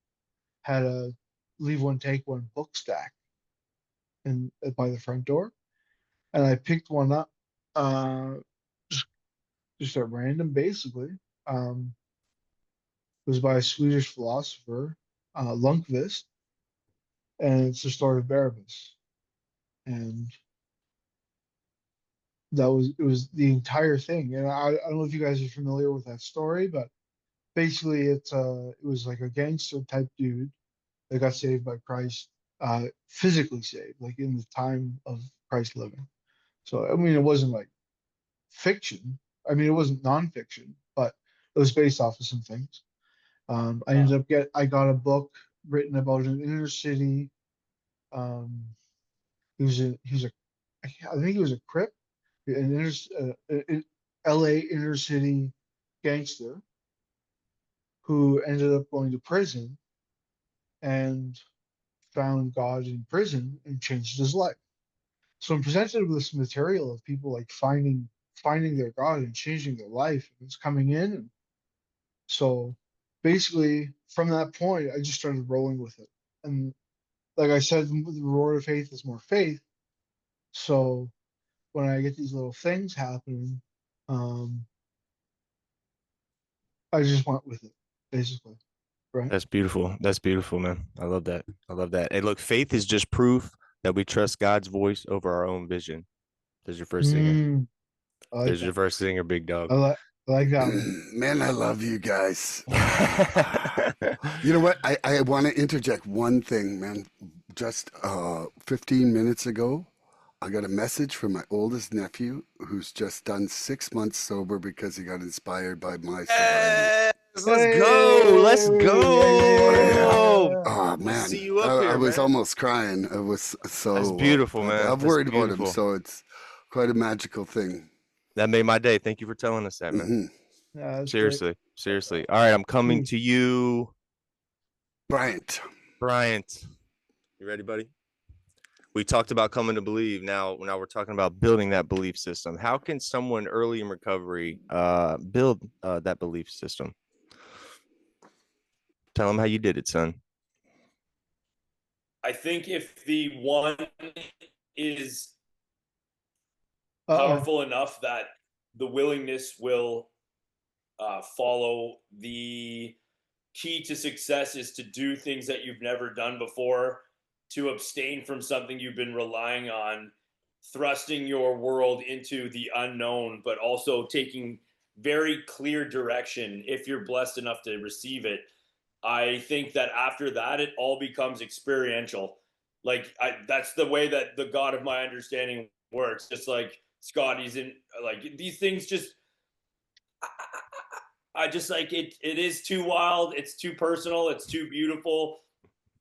had a leave one take one book stack in by the front door, and I picked one up, uh, just just at random, basically. Um, it was by a Swedish philosopher, Lundqvist, and it's the story of Barabbas. And it was the entire thing. And I don't know if you guys are familiar with that story, but basically it was like a gangster type dude that got saved by Christ, physically saved, like in the time of Christ living. So I mean, it wasn't like fiction. I mean, it wasn't nonfiction, but it was based off of some things. I got a book written about an inner city. Um, he was a I think he was a Crip, an L.A. inner city gangster who ended up going to prison and found God in prison and changed his life. So I'm presented with this material of people like finding their God and changing their life. And it's coming in, and so basically from that point, I just started rolling with it. And like I said, the reward of faith is more faith. So when I get these little things happening, um, I just went with it, basically. Right? That's beautiful. That's beautiful, man. I love that. I love that. Hey, look, faith is just proof that we trust God's voice over our own vision. There's your first singer. Mm, I like There's your that. first singer, big I dog. like I like that one. Man, I love you guys. You know what? I want to interject one thing, man. Just 15 minutes ago, I got a message from my oldest nephew who's just done 6 months sober because he got inspired by my serenity. Let's go. Let's Hey, yeah, yeah, Oh, yeah. go. yeah. Oh We'll man, see you up I here, was man. almost crying. It was so. That's beautiful, man. I've That's worried about him, beautiful. so it's quite a magical thing. That made my day. Thank you for telling us that, man. Hmm. Yeah, that's great. Seriously, seriously. All right, I'm coming to you, Bryant. Bryant. You ready, buddy? We talked about coming to believe. Now we're talking about building that belief system. How can someone early in recovery build that belief system? Tell them how you did it, son. I think if the one is Uh-oh. powerful enough that the willingness will follow, the key to success is to do things that you've never done before, to abstain from something you've been relying on, thrusting your world into the unknown, but also taking very clear direction if you're blessed enough to receive it. I think that after that, it all becomes experiential. Like that's the way that the God of my understanding works. Just like Scotty's in, like these things just, I just like it. It is too wild. It's too personal. It's too beautiful.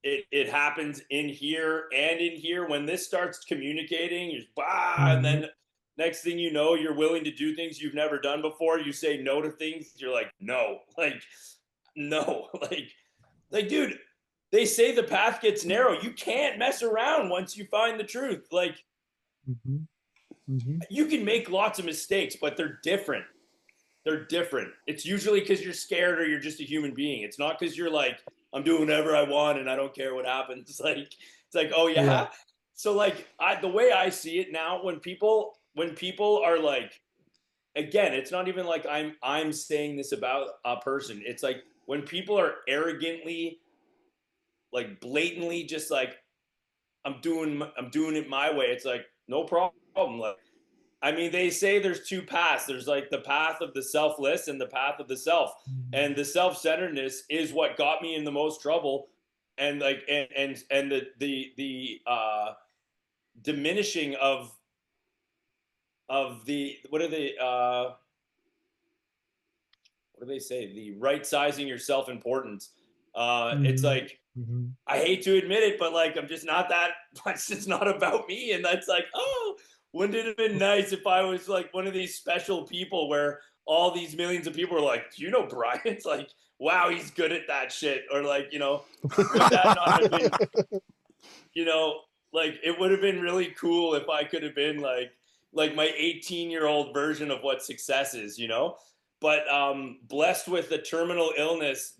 It happens in here and in here. When this starts communicating, you're and then next thing you know, you're willing to do things you've never done before. You say no to things. You're like, no, like, no, like, dude. They say the path gets narrow. You can't mess around once you find the truth. Like, you can make lots of mistakes, but they're different. They're different. It's usually because you're scared or you're just a human being. It's not because you're like, I'm doing whatever I want and I don't care what happens. It's like, oh yeah. So like the way I see it now, when people are like, again, it's not even like I'm saying this about a person. It's like when people are arrogantly, like blatantly just like, I'm doing it my way. It's like, no problem. Like, I mean, they say there's two paths. There's like the path of the selfless and the path of the self. And the self-centeredness is what got me in the most trouble. And like, and the diminishing of the, what do they say? The right sizing your self-importance. It's like, I hate to admit it, but like, I'm just not that, it's just not about me. And that's like, oh, wouldn't it have been nice if I was like one of these special people where all these millions of people are like, do you know Bryant's like, wow, he's good at that shit. Or like, would that not have been, like it would have been really cool if I could have been like my 18-year-old version of what success is, but blessed with a terminal illness,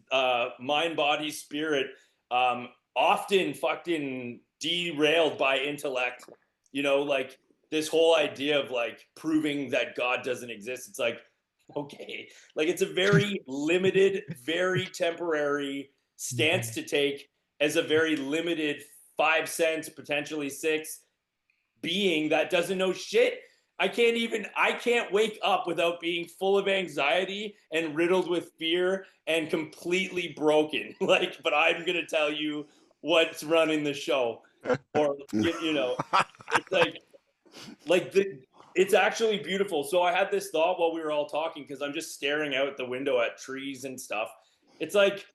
mind, body, spirit, often fucking derailed by intellect, like this whole idea of like proving that God doesn't exist. It's like, okay, like it's a very limited, very temporary stance to take as a very limited 5 cents, potentially 6 being that doesn't know shit. I can't wake up without being full of anxiety and riddled with fear and completely broken. Like, but I'm going to tell you what's running the show. Or, it's it's actually beautiful. So I had this thought while we were all talking, because I'm just staring out the window at trees and stuff. It's like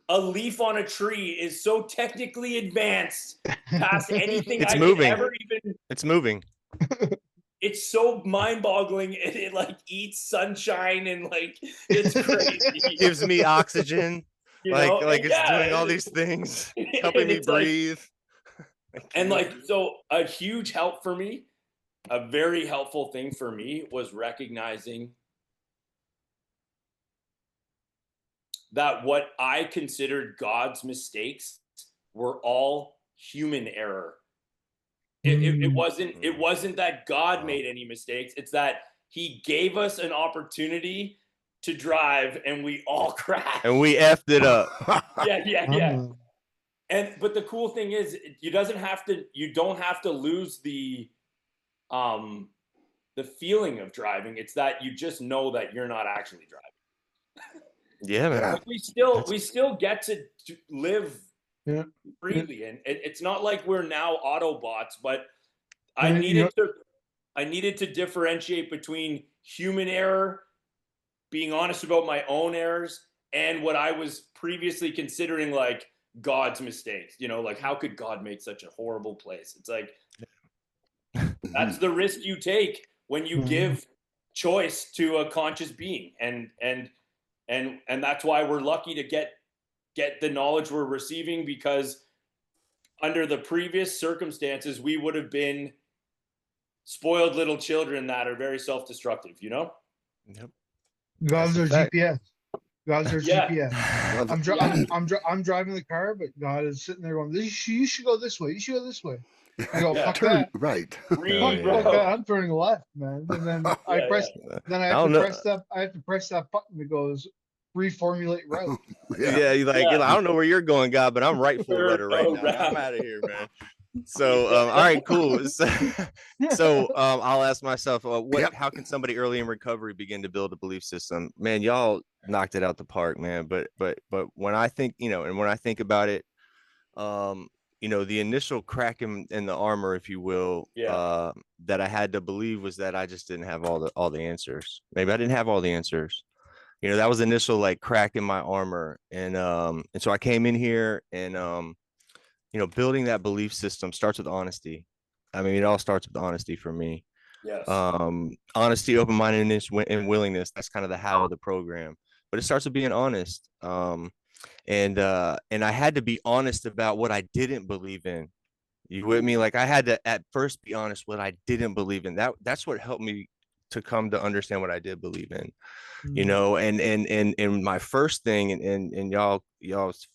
a leaf on a tree is so technically advanced past anything It's I moving. could ever even. It's moving. It's so mind-boggling. It like eats sunshine and like it's crazy. Gives me oxygen. Like it's doing all these things, helping me breathe. And like, so a huge help for me, a very helpful thing for me was recognizing that what I considered God's mistakes were all human error. It wasn't that God made any mistakes. It's that he gave us an opportunity to drive and we all crashed. And we effed it up. Yeah. But the cool thing is you don't have to lose the feeling of driving. It's that you just know that you're not actually driving. Yeah, man. Like we still get to live freely, and it's not like we're now Autobots, but I needed to differentiate between human error, being honest about my own errors, and what I was previously considering like God's mistakes. You know, like how could God make such a horrible place? It's like that's the risk you take when you give choice to a conscious being, and that's why we're lucky to get the knowledge we're receiving, because under the previous circumstances we would have been spoiled little children that are very self-destructive, you know? Yep. God's our GPS. God's our Yeah. GPS. I'm driving the car, but God is sitting there going, you should go this way. You should go this way. I go, fuck Turn that. right. Green, Fuck bro. that. I'm turning left, man. And then I press. Then I have to press that. I have to press that button that goes reformulate route. Yeah, you like, I don't know where you're going, God, but I'm right full rudder right now. I'm out of here, man. So, all right, cool. So, I'll ask myself, how can somebody early in recovery begin to build a belief system? Man, y'all knocked it out the park, man. But when I think, and when I think about it, the initial crack in the armor, if you will, that I had to believe was that I just didn't have all the answers. Maybe I didn't have all the answers. That was the initial like crack in my armor. And so I came in here and, building that belief system starts with honesty. I mean, it all starts with honesty for me. Yes. Honesty, open-mindedness, and willingness. That's kind of the how of the program, but it starts with being honest. And I had to be honest about what I didn't believe in. You with me? Like I had to at first be honest what I didn't believe in. That's what helped me to come to understand what I did believe in. And my first thing, and y'all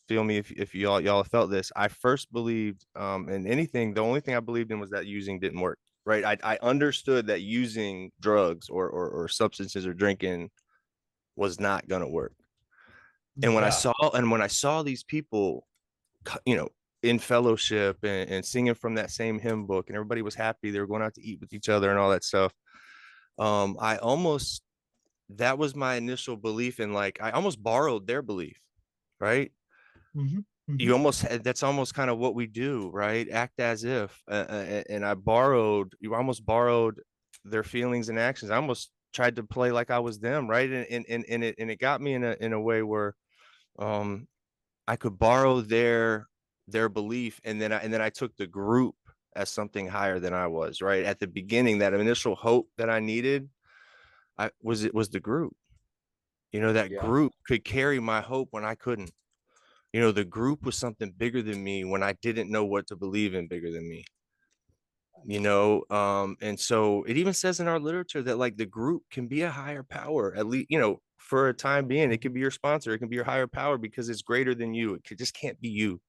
feel me if y'all felt this. I first believed in anything. The only thing I believed in was that using didn't work. Right. I understood that using drugs or substances or drinking was not gonna work. And when I saw these people, in fellowship and singing from that same hymn book, and everybody was happy, they were going out to eat with each other and all that stuff. That was my initial belief in, like, I almost borrowed their belief, right? That's almost kind of what we do, right? Act as if, and you almost borrowed their feelings and actions. I almost tried to play like I was them, right? And it got me in a way where, I could borrow their belief, and then I took the group as something higher than I was, right? At the beginning, that initial hope that I needed, it was the group. That group could carry my hope when I couldn't. The group was something bigger than me when I didn't know what to believe in bigger than me. And so it even says in our literature that, like, the group can be a higher power, at least, for a time being. It can be your sponsor, it can be your higher power, because it's greater than you. Just can't be you.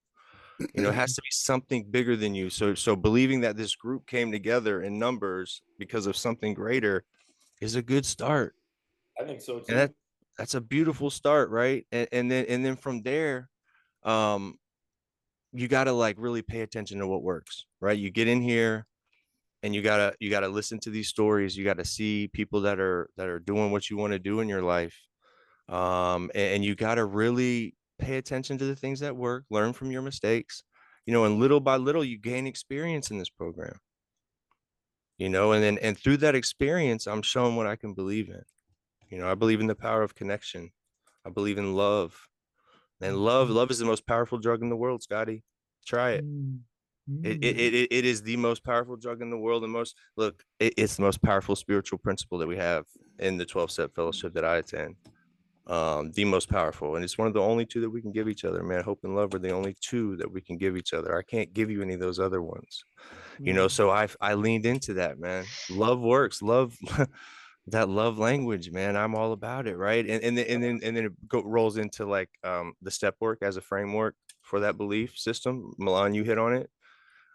It has to be something bigger than you. So believing that this group came together in numbers because of something greater is a good start. I think so too. And that's a beautiful start, right? And then from there, you got to, like, really pay attention to what works, right? You get in here and you gotta listen to these stories. You got to see people that are doing what you want to do in your life. And you got to really pay attention to the things that work, learn from your mistakes, and little by little you gain experience in this program, and through that experience, I'm shown what I can believe in. I believe in the power of connection. I believe in love. And love is the most powerful drug in the world, Scotty. Try it. It is the most powerful drug in the world. And it's the most powerful spiritual principle that we have in the 12-step fellowship that I attend. The most powerful, and it's one of the only two that we can give each other, man. Hope and love are the only two that we can give each other. I can't give you any of those other ones. So I leaned into that, man. Love works. Love that love language, man. I'm all about it, right? And then it rolls into, like, the step work as a framework for that belief system. Milan, you hit on it.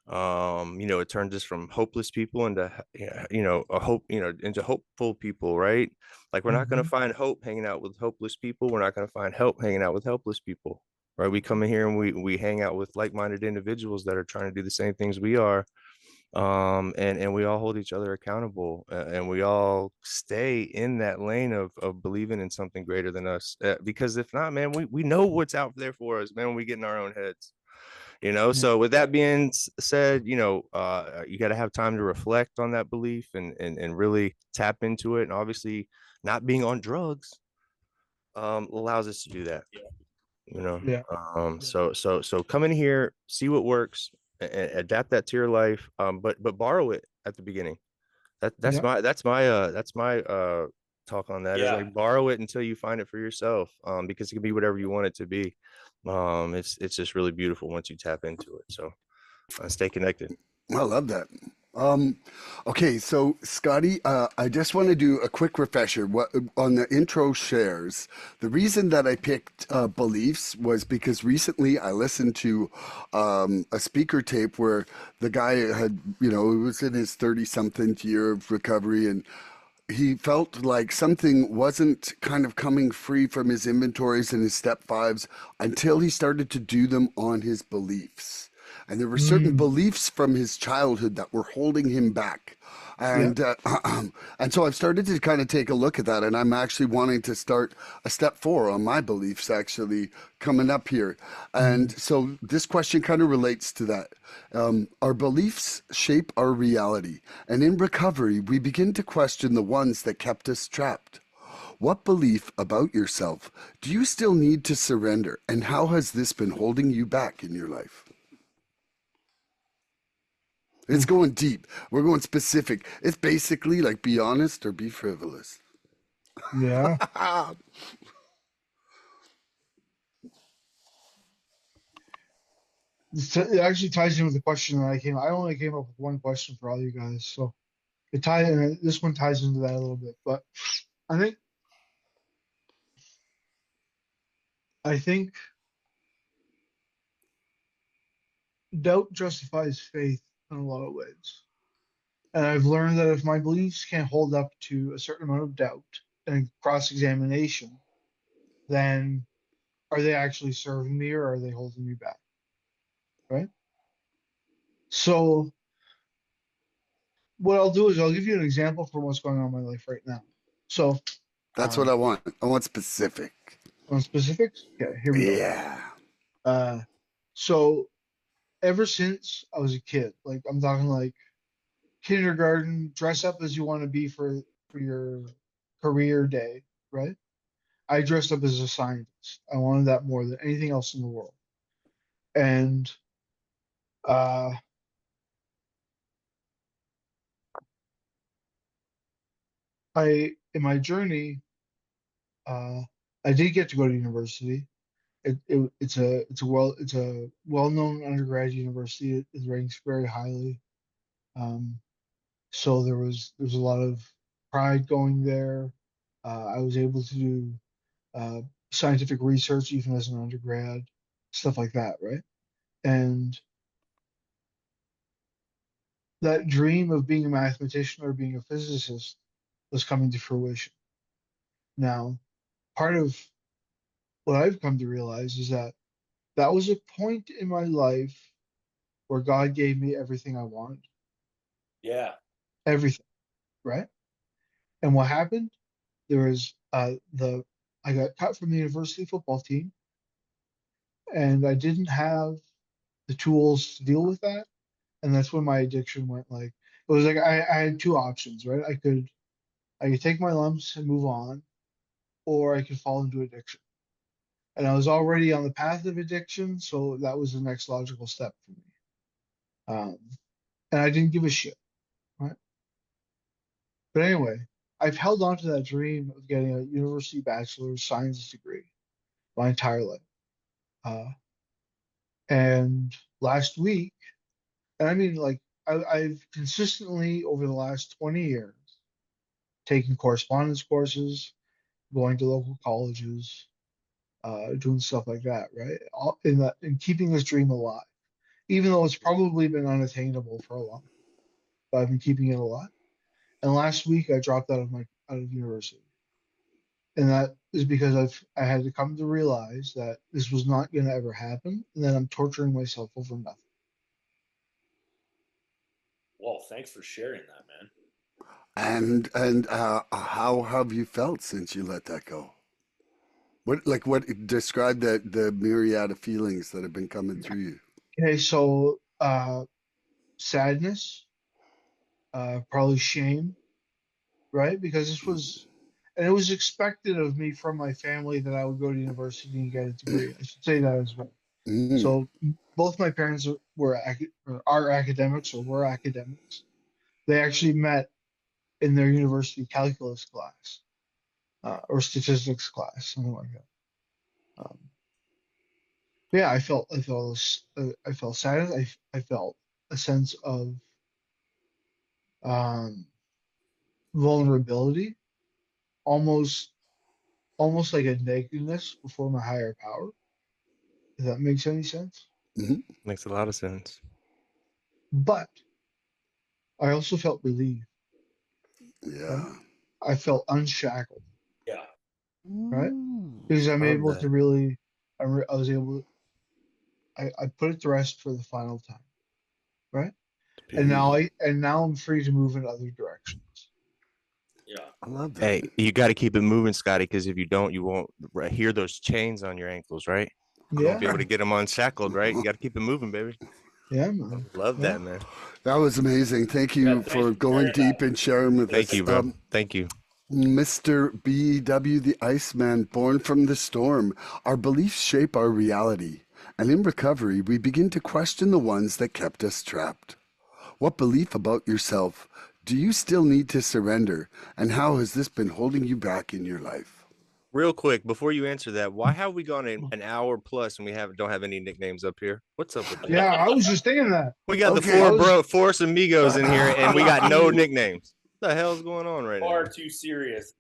It turns us from hopeless people into into hopeful people, right? Like, we're not going to find hope hanging out with hopeless people. We're not going to find help hanging out with helpless people, right? We come in here and we hang out with like-minded individuals that are trying to do the same things we are. And we all hold each other accountable, and we all stay in that lane of believing in something greater than us, because if not, man, we know what's out there for us, man, when we get in our own heads. So with that being said, you got to have time to reflect on that belief and really tap into it. And obviously not being on drugs allows us to do that. you know. Yeah. So come in here, see what works, adapt that to your life, but borrow it at the beginning. That's Yeah. my talk on that, is Yeah. like borrow it until you find it for yourself, because it can be whatever you want it to be. It's just really beautiful once you tap into it. So stay connected. I love that. Um, okay, so Scotty, I just want to do a quick refresher. What on the intro shares? The reason that I picked beliefs was because recently I listened to a speaker tape where the guy had, you know, he was in his 30-something year of recovery, and he felt like something wasn't kind of coming free from his inventories and his step fives until he started to do them on his beliefs. And there were certain Mm, beliefs from his childhood that were holding him back. yeah. And and so I've started to kind of take a look at that, and I'm actually wanting to start a step 4 on my beliefs actually coming up here. And Mm, so this question kind of relates to that. Our beliefs shape our reality, and in recovery, we begin to question the ones that kept us trapped. What belief about yourself do you still need to surrender, and how has this been holding you back in your life? It's oof. going deep. We're going specific. It's basically like be honest or be frivolous. Yeah. It actually ties in with the question that I only came up with one question for all you guys. So this one ties into that a little bit. But I think, I think doubt justifies faith in a lot of ways. And I've learned that if my beliefs can't hold up to a certain amount of doubt and cross-examination, then are they actually serving me or are they holding me back? Right? So what I'll do is I'll give you an example from what's going on in my life right now. So That's what um I want. I want specific. on specifics, okay, here we go. Yeah. Uh so ever since I was a kid, like I'm talking like kindergarten, dress up as you want to be for your career day, right? I dressed up as a scientist. I wanted that more than anything else in the world. And uh, in my journey, uh, I did get to go to university. It's a well-known undergrad university. It ranks very highly. Um, so there's a lot of pride going there. I was able to do uh, scientific research even as an undergrad, stuff like that, right? And that dream of being a mathematician or being a physicist was coming to fruition. Now, part of what I've come to realize is that that was a point in my life where God gave me everything I wanted, Yeah. everything, right? And what happened? There was the I got cut from the university football team, and I didn't have the tools to deal with that. And that's when my addiction went like it was like I had two options, right? I could take my lumps and move on, or I could fall into addiction. And I was already on the path of addiction, so that was the next logical step for me. Um, and I didn't give a shit, right? But anyway, I've held on to that dream of getting a university bachelor's science degree my entire life. Uh, and last week, and I mean, like, I've consistently over the last 20 years taken correspondence courses, going to local colleges, doing stuff like that, right? All in that, in keeping this dream alive, even though it's probably been unattainable for a long time, but I've been keeping it alive. And last week I dropped out of university, and that is because I had to come to realize that this was not going to ever happen, and that I'm torturing myself over nothing. Well, thanks for sharing that, man. And how have you felt since you let that go? What describe the myriad of feelings that have been coming through you? Okay, so sadness, probably shame, right? Because this was, and it was expected of me from my family that I would go to university and get a degree. I should say that as well. Mm. So both my parents are academics or were academics. They actually met in their university calculus class or statistics class, something like that. Yeah, I felt sad. I felt a sense of um, vulnerability, almost almost like a nakedness before my higher power. If that makes any sense. Mhm. Makes a lot of sense. But I also felt relieved. Right? Yeah. I felt unshackled. Yeah. Right? Because I'm Love able that. to really, I was able. I put it to rest for the final time. Right? And now I'm free to move in other directions. Yeah. I love that. Hey, you got to keep it moving, Scotty, because if you don't, you won't hear those chains on your ankles, right? You Yeah. won't be able to get them unshackled, right? You got to keep it moving, baby. Yeah, man. Love Yeah. that, man. That was amazing. Thank Yeah, you thanks for for going sharing deep and sharing with Thank us. you, bro. Thank you. Mr. BW, the Iceman, born from the storm. Our beliefs shape our reality. And in recovery, we begin to question the ones that kept us trapped. What belief about yourself do you still need to surrender? And how has this been holding you back in your life? Real quick, before you answer that, why have we gone an hour plus and we don't have any nicknames up here? What's up with that? Yeah, I was just thinking that. We got Okay. the four amigos in here, and we got no nicknames. What the hell's going on right now? Far too serious.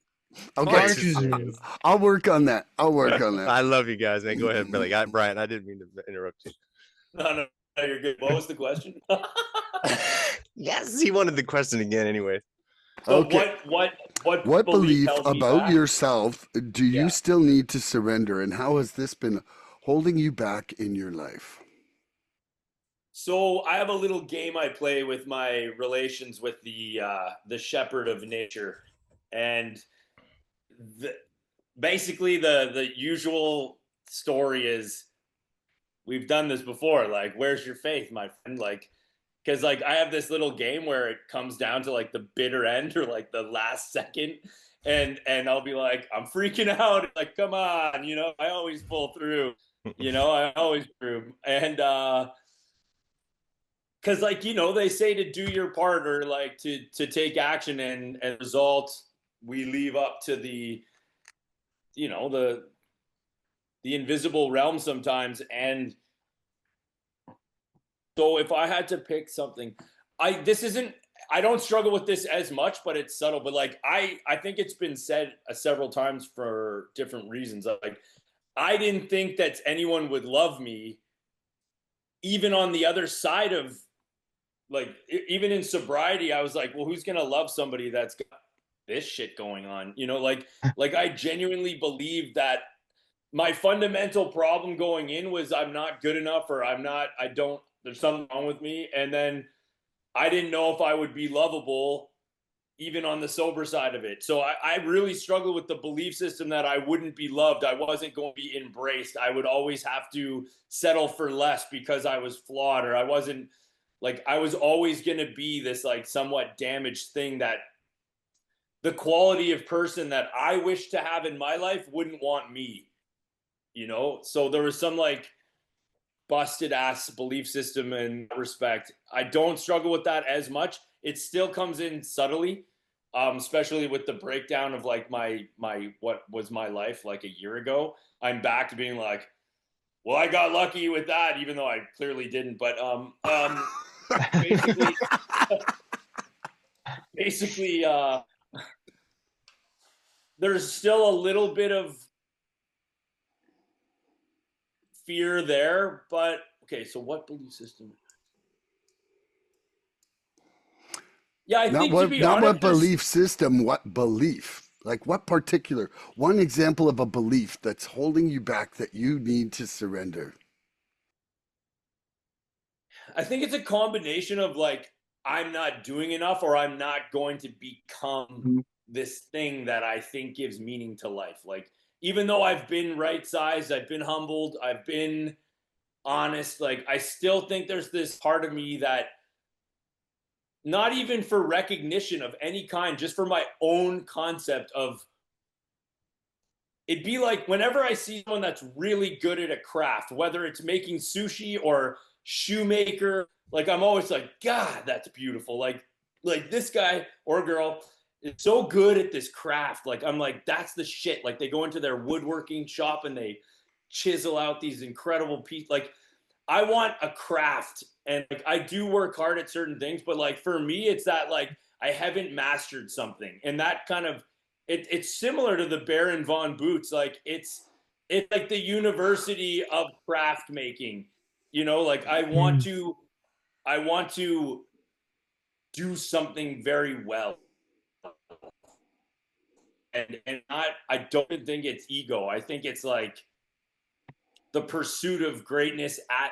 Okay. Far too serious. I'll work on that. I'll work on that. I love you guys, man. Go ahead, Billy. Brian, I didn't mean to interrupt you. No, you're good. What was the question? Yes, he wanted the question again anyway. So Okay. what belief held me about back? yourself do you Yeah. still need to surrender? And how has this been holding you back in your life? So I have a little game I play with my relations with the shepherd of nature, and basically the usual story is we've done this before. Like, where's your faith, my friend? Like, because like I have this little game where it comes down to like the bitter end or like the last second, and I'll be like, I'm freaking out. Like, come on, I always pull through. I always prove. And because like they say to do your part or like to take action, and result we leave up to the the invisible realm sometimes. And so if I had to pick something, I don't struggle with this as much, but it's subtle. But like I think it's been said several times for different reasons. Like, I didn't think that anyone would love me, even on the other side of, like, even in sobriety. I was like, well, who's gonna love somebody that's got this shit going on? Like I genuinely believe that my fundamental problem going in was I'm not good enough, or there's something wrong with me. And then I didn't know if I would be lovable even on the sober side of it. So I really struggled with the belief system that I wouldn't be loved. I wasn't going to be embraced. I would always have to settle for less because I was flawed, or I was always going to be this like somewhat damaged thing that the quality of person that I wish to have in my life wouldn't want me, So there was some like busted ass belief system in that respect. I don't struggle with that as much. It still comes in subtly, especially with the breakdown of like my what was my life like a year ago. I'm back to being like, well, I got lucky with that, even though I clearly didn't. But basically, basically, there's still a little bit of fear there. But okay, so what belief system? Yeah, I think to be not honest, what belief system, what belief? Like what particular, one example of a belief that's holding you back that you need to surrender? I think it's a combination of like, I'm not doing enough, or I'm not going to become this thing that I think gives meaning to life. Like, even though I've been right sized, I've been humbled, I've been honest, like I still think there's this part of me that, not even for recognition of any kind, just for my own concept of it'd be like whenever I see someone that's really good at a craft, whether it's making sushi or shoemaker, like I'm always like, God, that's beautiful. Like this guy or girl is so good at this craft. Like I'm like, that's the shit. Like they go into their woodworking shop and they chisel out these incredible pieces. Like I want a craft, and like I do work hard at certain things, but like for me, it's that like I haven't mastered something, and that kind of it's similar to the Baron von Boots. Like it's like the university of craft making. You know, like I want to do something very well, and not I don't think it's ego. I think it's like the pursuit of greatness at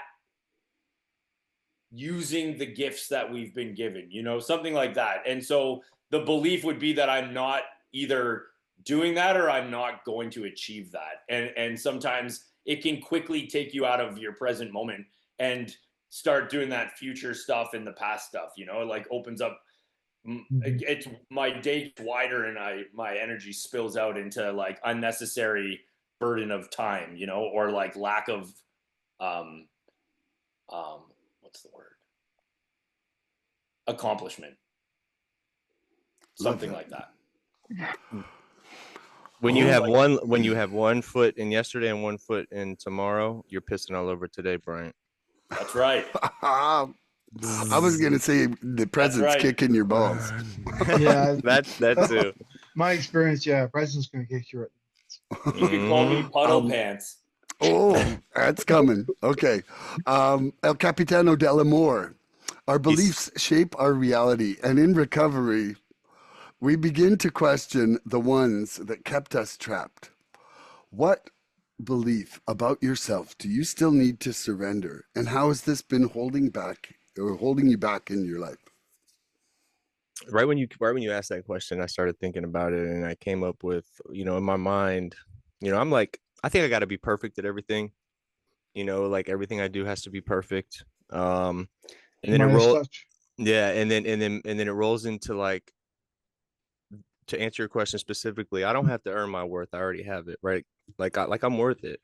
using the gifts that we've been given, you know, something like that. And so the belief would be that I'm not either doing that or I'm not going to achieve that. And sometimes it can quickly take you out of your present moment and start doing that future stuff and the past stuff, you know, it like opens up it's my day wider and my energy spills out into like unnecessary burden of time, you know, or like lack of what's the word? Accomplishment. Something like that. When you have one foot in yesterday and one foot in tomorrow, you're pissing all over today, Bryant. That's right. I was gonna say the present's kicking your balls. Yeah, that too. My experience, yeah, president's gonna kick you right. You can call me Puddle Pants. Oh, that's coming. Okay. El Capitano Delamore. Our beliefs shape our reality, and in recovery, we begin to question the ones that kept us trapped. What belief about yourself do you still need to surrender, and how has this been holding you back in your life? Right when you asked that question, I started thinking about it, and I came up with, you know, in my mind, you know, I'm like, I think I got to be perfect at everything. You know, like everything I do has to be perfect. And then and then it rolls into like, to answer your question specifically, I don't have to earn my worth. I already have it, right? Like I'm worth it.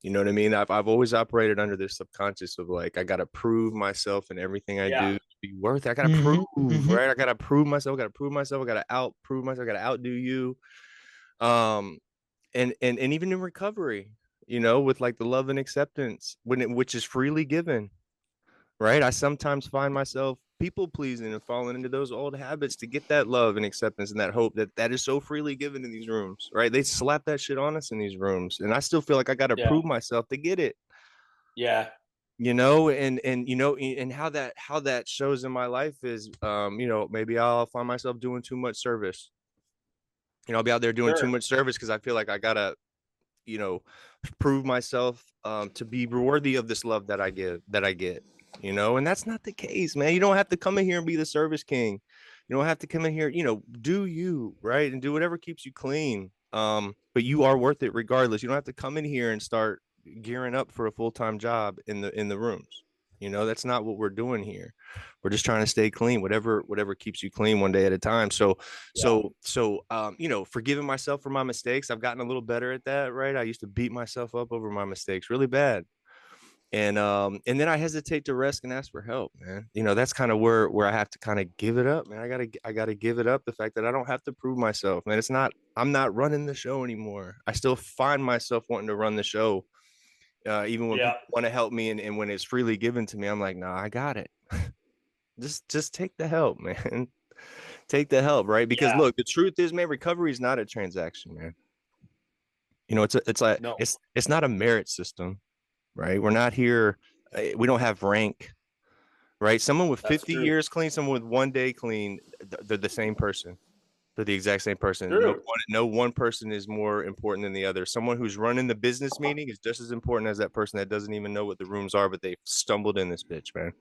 You know what I mean? I've always operated under this subconscious of like, I gotta prove myself in everything I do to be worth it. I gotta prove, right? I gotta prove myself. I gotta prove myself. I gotta outprove myself. I gotta outdo you. And even in recovery, you know, with like the love and acceptance, which is freely given, right? I sometimes find myself people pleasing and falling into those old habits to get that love and acceptance and that hope that is so freely given in these rooms, right? They slap that shit on us in these rooms, and I still feel like I got to prove myself to get it. Yeah. You know, and you know, and how that shows in my life is, you know, maybe I'll find myself doing too much service. You know, I'll be out there doing too much service because I feel like I gotta, you know, prove myself to be worthy of this love that I get. You know, and that's not the case, man. You don't have to come in here and be the service king. You don't have to come in here, you know, do you, right? And do whatever keeps you clean. But you are worth it regardless. You don't have to come in here and start gearing up for a full-time job in the rooms. You know, that's not what we're doing here. We're just trying to stay clean, whatever keeps you clean one day at a time. So you know, forgiving myself for my mistakes. I've gotten a little better at that, right? I used to beat myself up over my mistakes really bad. And then I hesitate to rest and ask for help, man. You know, that's kind of where I have to kind of give it up, man. I gotta give it up. The fact that I don't have to prove myself, man. I'm not running the show anymore. I still find myself wanting to run the show, even when people want to help me, and when it's freely given to me, I'm like, nah, I got it. just take the help, man. Take the help, right? Because look, the truth is, man, recovery is not a transaction, man. You know, it's not a merit system. Right? We're not here. We don't have rank, right? Someone with 50 years clean, someone with 1 day clean, they're the same person. They're the exact same person. No one person is more important than the other. Someone who's running the business meeting is just as important as that person that doesn't even know what the rooms are, but they stumbled in this bitch, man.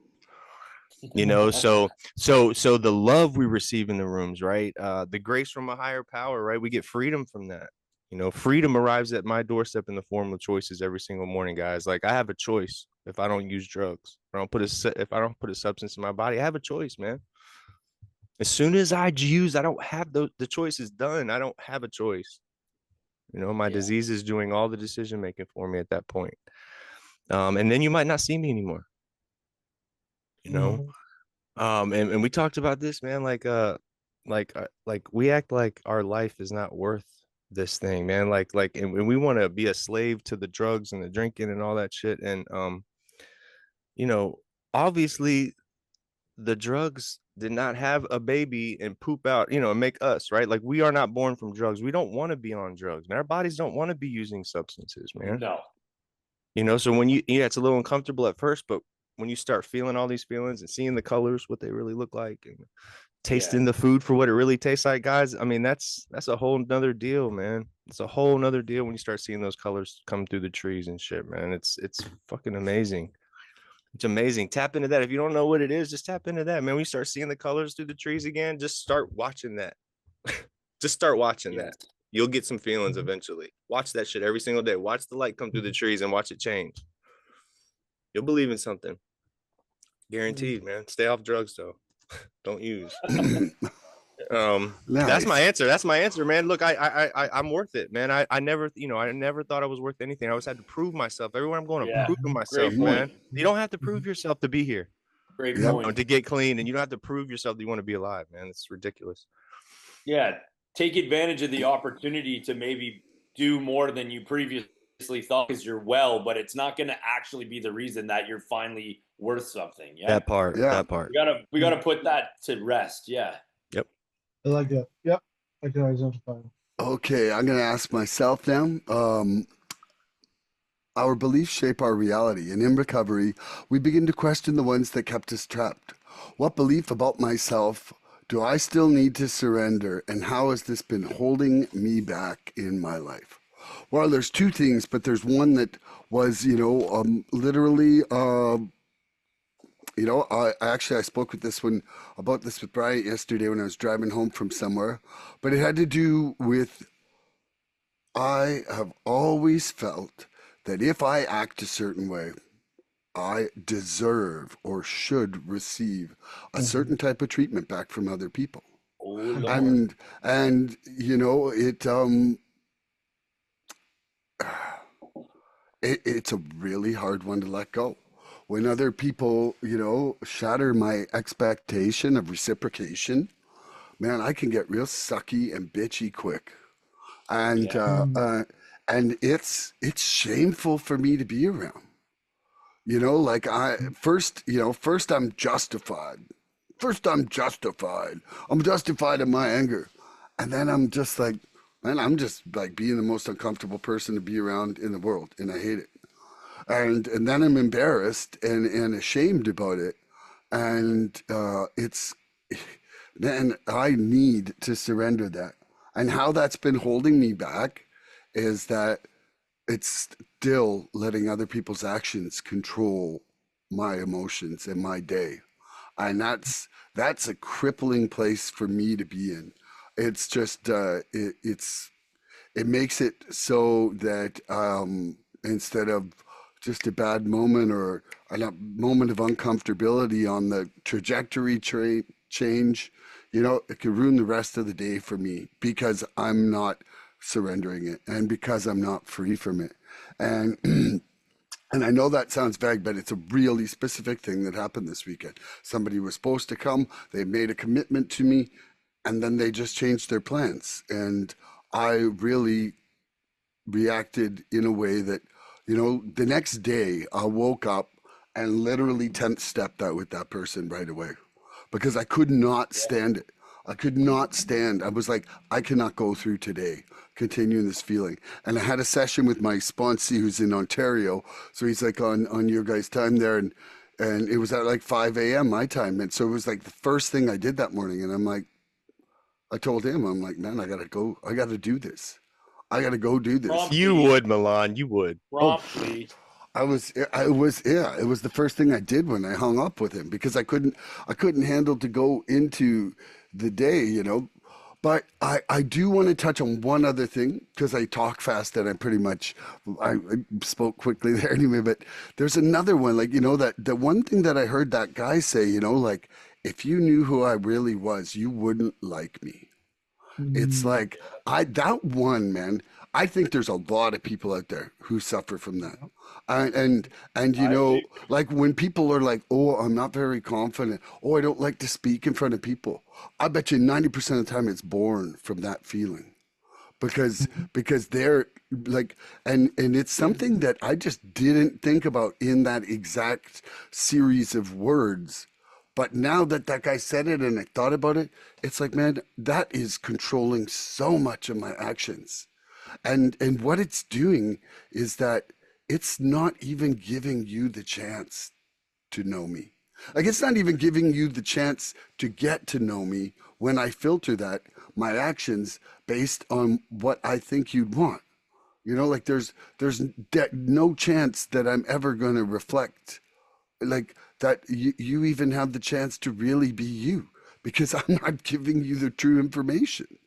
You know, so the love we receive in the rooms, right? The grace from a higher power, right? We get freedom from that. You know, freedom arrives at my doorstep in the form of choices every single morning, guys. Like, I have a choice if I don't use drugs. If I don't put a substance in my body, I have a choice, man. As soon as I don't have the choice is done. I don't have a choice. You know, my disease is doing all the decision making for me at that point. And then you might not see me anymore. You know, and we talked about this, man. Like we act like our life is not worth this thing, man. And we want to be a slave to the drugs and the drinking and all that shit. And you know, obviously the drugs did not have a baby and poop out, you know, and make us, right? Like we are not born from drugs. We don't want to be on drugs, man. Our bodies don't want to be using substances, man. No. You know, so when yeah, it's a little uncomfortable at first, but when you start feeling all these feelings and seeing the colors, what they really look like, and tasting the food for what it really tastes like, guys, I mean, that's a whole nother deal, man. It's a whole nother deal when you start seeing those colors come through the trees and shit, man. It's fucking amazing. It's amazing. Tap into that. If you don't know what it is, just tap into that, man. When you start seeing the colors through the trees again, just start watching that. Just start watching that. You'll get some feelings eventually. Watch that shit every single day. Watch the light come through the trees and watch it change. You'll believe in something. Guaranteed, man. Stay off drugs though. Don't use. Nice. That's my answer, man. Look, I'm worth it, man. I never thought I was worth anything. I always had to prove myself. Everywhere I'm going, I'm proving myself, man. You don't have to prove yourself to be here. Great point. To get clean, and you don't have to prove yourself that you want to be alive, man. It's ridiculous. Yeah, take advantage of the opportunity to maybe do more than you previously thought because you're well, but it's not going to actually be the reason that you're finally worth something. Yeah, that part. We gotta put that to rest. Yeah. Yep. I like that. Yep. I can identify. Okay, I'm going to ask myself now. Our beliefs shape our reality, and in recovery, we begin to question the ones that kept us trapped. What belief about myself do I still need to surrender, and how has this been holding me back in my life? Well, there's two things, but there's one that was, literally, I spoke about this with Bryant yesterday when I was driving home from somewhere, but it had to do with, I have always felt that if I act a certain way, I deserve or should receive a certain type of treatment back from other people. And it's a really hard one to let go. When other people, shatter my expectation of reciprocation, man, I can get real sucky and bitchy quick. And it's shameful for me to be around. First I'm justified. I'm justified in my anger. And then I'm just like, man, I'm just like being the most uncomfortable person to be around in the world, and I hate it. And then I'm embarrassed and ashamed about it. And man, I need to surrender that. And how that's been holding me back is that it's still letting other people's actions control my emotions and my day. And that's a crippling place for me to be in. It's just, it makes it so that instead of just a bad moment or a moment of uncomfortability on the trajectory change, it could ruin the rest of the day for me because I'm not surrendering it and because I'm not free from it. And and I know that sounds vague, but it's a really specific thing that happened this weekend. Somebody was supposed to come, they made a commitment to me, and then they just changed their plans. And I really reacted in a way that, the next day I woke up and literally 10th stepped out with that person right away because I could not stand it. I could not stand. I was like, I cannot go through today, continuing this feeling. And I had a session with my sponsee who's in Ontario. So he's like on your guys' time there. And it was at like 5 a.m. my time. And so it was like the first thing I did that morning. And I'm like, I told him, I'm like, man, I got to go. I got to do this. I got to go do this. Promptly. You would, Milan. You would. Promptly. It was the first thing I did when I hung up with him because I couldn't handle to go into the day, But I do want to touch on one other thing because I talk fast and I spoke quickly there anyway. But there's another one, like, that the one thing that I heard that guy say, like, if you knew who I really was, you wouldn't like me. It's like that one, man. I think there's a lot of people out there who suffer from that. And you I know, agree. like when people are like, "Oh, I'm not very confident. Oh, I don't like to speak in front of people." I bet you 90% of the time it's born from that feeling because Mhm. they're like, and it's something that I just didn't think about in that exact series of words. But now that that guy said it and I thought about it, it's like, man, that is controlling so much of my actions. And what it's doing is that it's not even giving you the chance to know me. Like it's not even giving you the chance to get to know me when I filter that my actions based on what I think you'd want. You know, like no chance that I'm ever going to reflect like that you even have the chance to really be you because I'm not giving you the true information,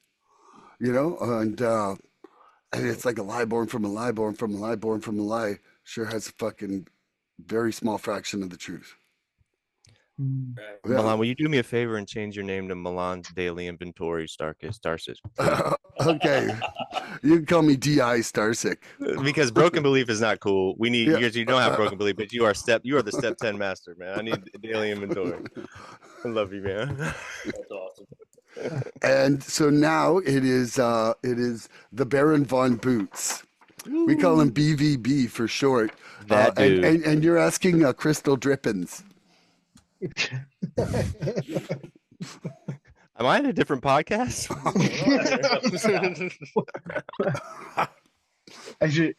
you know? And it's like a lie born from a lie born from a lie born from a lie sure has a fucking very small fraction of the truth. Mm. Right. Yeah. Milan, will you do me a favor and change your name to Milan's Daily Inventory Starcic, please? Okay. You can call me DI Starsick. Because broken belief is not cool. We need Yeah. you. You don't have broken belief, but you are the step 10 master, man. I need daily inventory. I love you, man. That's awesome. And so now it is the Baron von Boots. We call him Woo. BVB for short. That dude. And you're asking Crystal Drippins. Am I in a different podcast? What's going on here? Actually,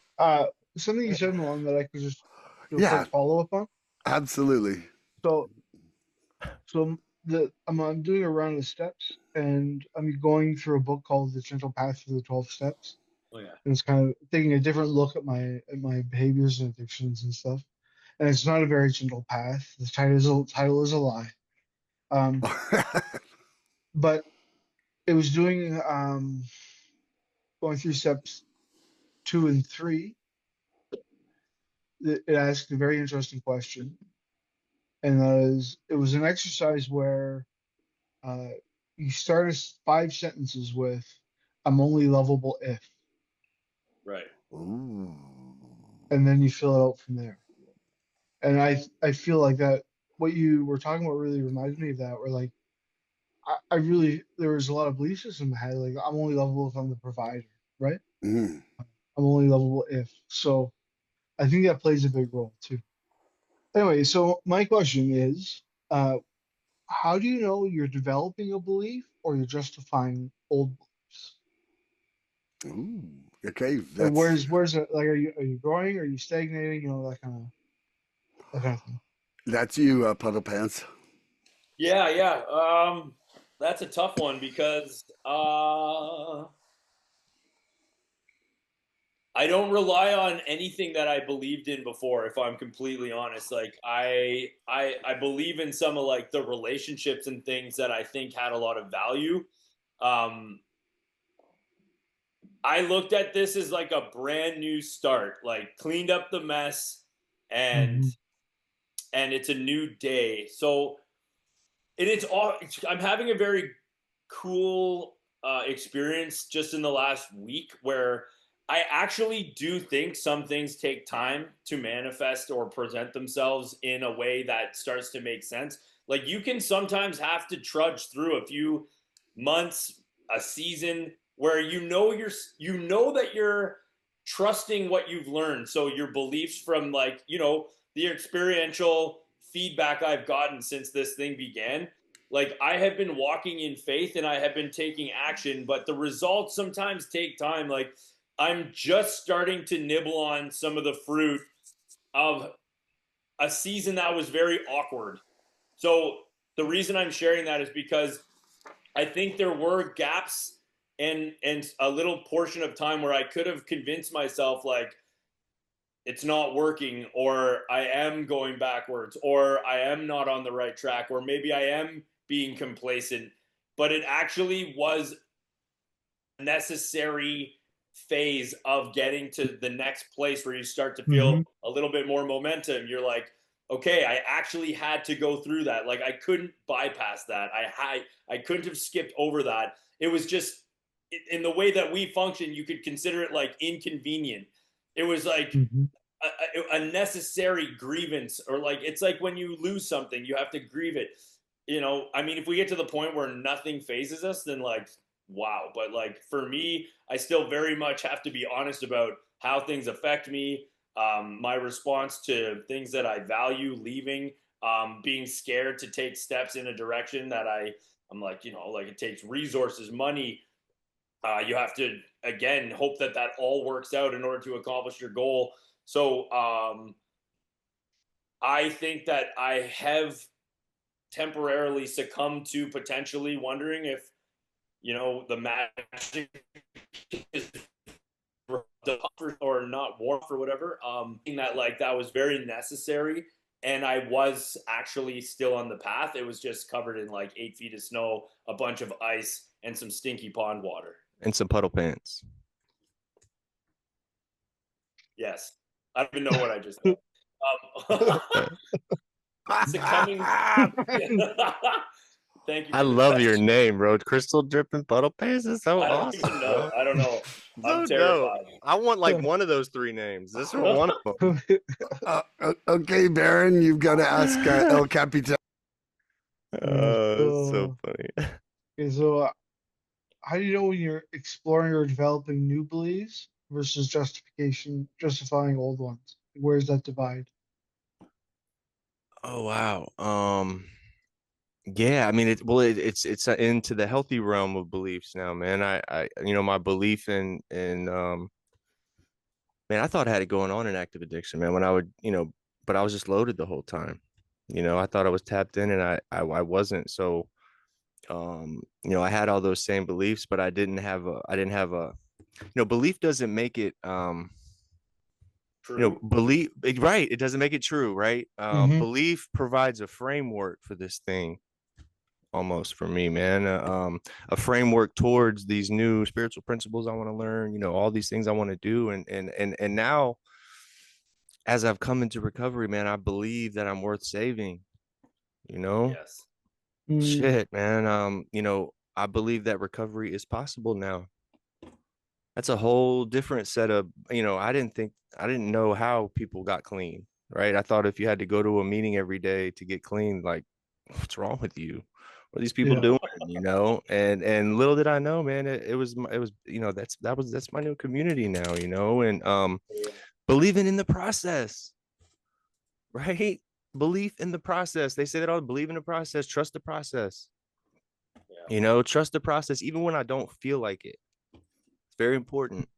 something you said, Milan, that I could just do a Yeah, quick follow up on. absolutely. So, I'm doing a round of steps, and I'm going through a book called The Gentle Path to the 12 Steps, Oh yeah. and it's kind of taking a different look at my behaviors and addictions and stuff. And it's not a very gentle path. The title is a lie. Um, but it was doing going through steps 2 and 3. It asked a very interesting question, and that is, it was an exercise where uh, you start 5 sentences with, "I'm only lovable if," Right. Ooh. and then you fill it out from there. And I feel like that what you were talking about really reminds me of that. Where like I really there was a lot of belief system I had, like I'm only lovable if I'm the provider, right? Mm. I'm only lovable if. So I think that plays a big role too. Anyway, so my question is, uh, how do you know you're developing a belief or you're justifying old beliefs? Ooh. Okay, Like that's where's it, like are you growing? Are you stagnating? You know, that kind of thing. you, Puddle Pants. Yeah, yeah. That's a tough one because I don't rely on anything that I believed in before, if I'm completely honest. Like I believe in some of like the relationships and things that I think had a lot of value. Um I looked at this as like a brand new start, like cleaned up the mess and Hmm. it's a new day. So it's all I'm having a very cool experience just in the last week where I actually do think some things take time to manifest or present themselves in a way that starts to make sense. Like you can sometimes have to trudge through a few months, a season where you know that you're trusting what you've learned. So your beliefs from like, the experiential feedback I've gotten since this thing began, like I have been walking in faith and I have been taking action, but the results sometimes take time. Like I'm just starting to nibble on some of the fruit of a season that was very awkward. So the reason I'm sharing that is because I think there were gaps and a little portion of time where I could have convinced myself like it's not working, or I am going backwards, or I am not on the right track, or maybe I am being complacent. But it actually was a necessary phase of getting to the next place where you start to feel Hmm. a little bit more momentum. You're like, okay, I actually had to go through that. Like I couldn't bypass that. I couldn't have skipped over that. It was just in the way that we function, you could consider it like inconvenient. It was like Mhm. a necessary grievance, or like it's like when you lose something, you have to grieve it. I mean, if we get to the point where nothing phases us, then like wow. But like for me, I still very much have to be honest about how things affect me, my response to things that I value leaving, being scared to take steps in a direction that I'm like, like it takes resources, money. You have to again hope that that all works out in order to accomplish your goal. So I think that I have temporarily succumbed to potentially wondering if the magic is or not warm or whatever. That like that was very necessary, and I was actually still on the path. It was just covered in like 8 feet of snow, a bunch of ice, and some stinky pond water. And some puddle pants. Yes, I don't even know what I just said. Succumbing. Thank you. I love your name, bro. Crystal dripping puddle pants is so I don't awesome. even know. I don't know. So I'm dope. terrified. I want like one of those 3 names. This is one of them. Okay, Baron, you've got to ask El Capitan. So funny. Okay, so how do you know when you're exploring or developing new beliefs versus justifying old ones? Where's that divide? Oh wow. Yeah, I mean it's into the healthy realm of beliefs now, man. I my belief in man, I thought I had it going on in active addiction, man. When I would, but I was just loaded the whole time. I thought I was tapped in and I wasn't. So I had all those same beliefs, but I didn't have a belief doesn't make it True. belief right, it doesn't make it true, right? Mhm. Belief provides a framework for this thing, almost, for me, man. A framework towards these new spiritual principles I want to learn, all these things I want to do. And now, as I've come into recovery, man, I believe that I'm worth saving, you know? Yes. Mm, Shit, man. I believe that recovery is possible now. That's a whole different set of, I didn't know how people got clean, right? I thought if you had to go to a meeting every day to get clean, like, what's wrong with you? What are these people yeah. doing? And little did I know, man, that's my new community now, and believing in the process, right? Belief in the process. They say that all, believe in the process, trust the process. Yeah. Trust the process, even when I don't feel like it. It's very important.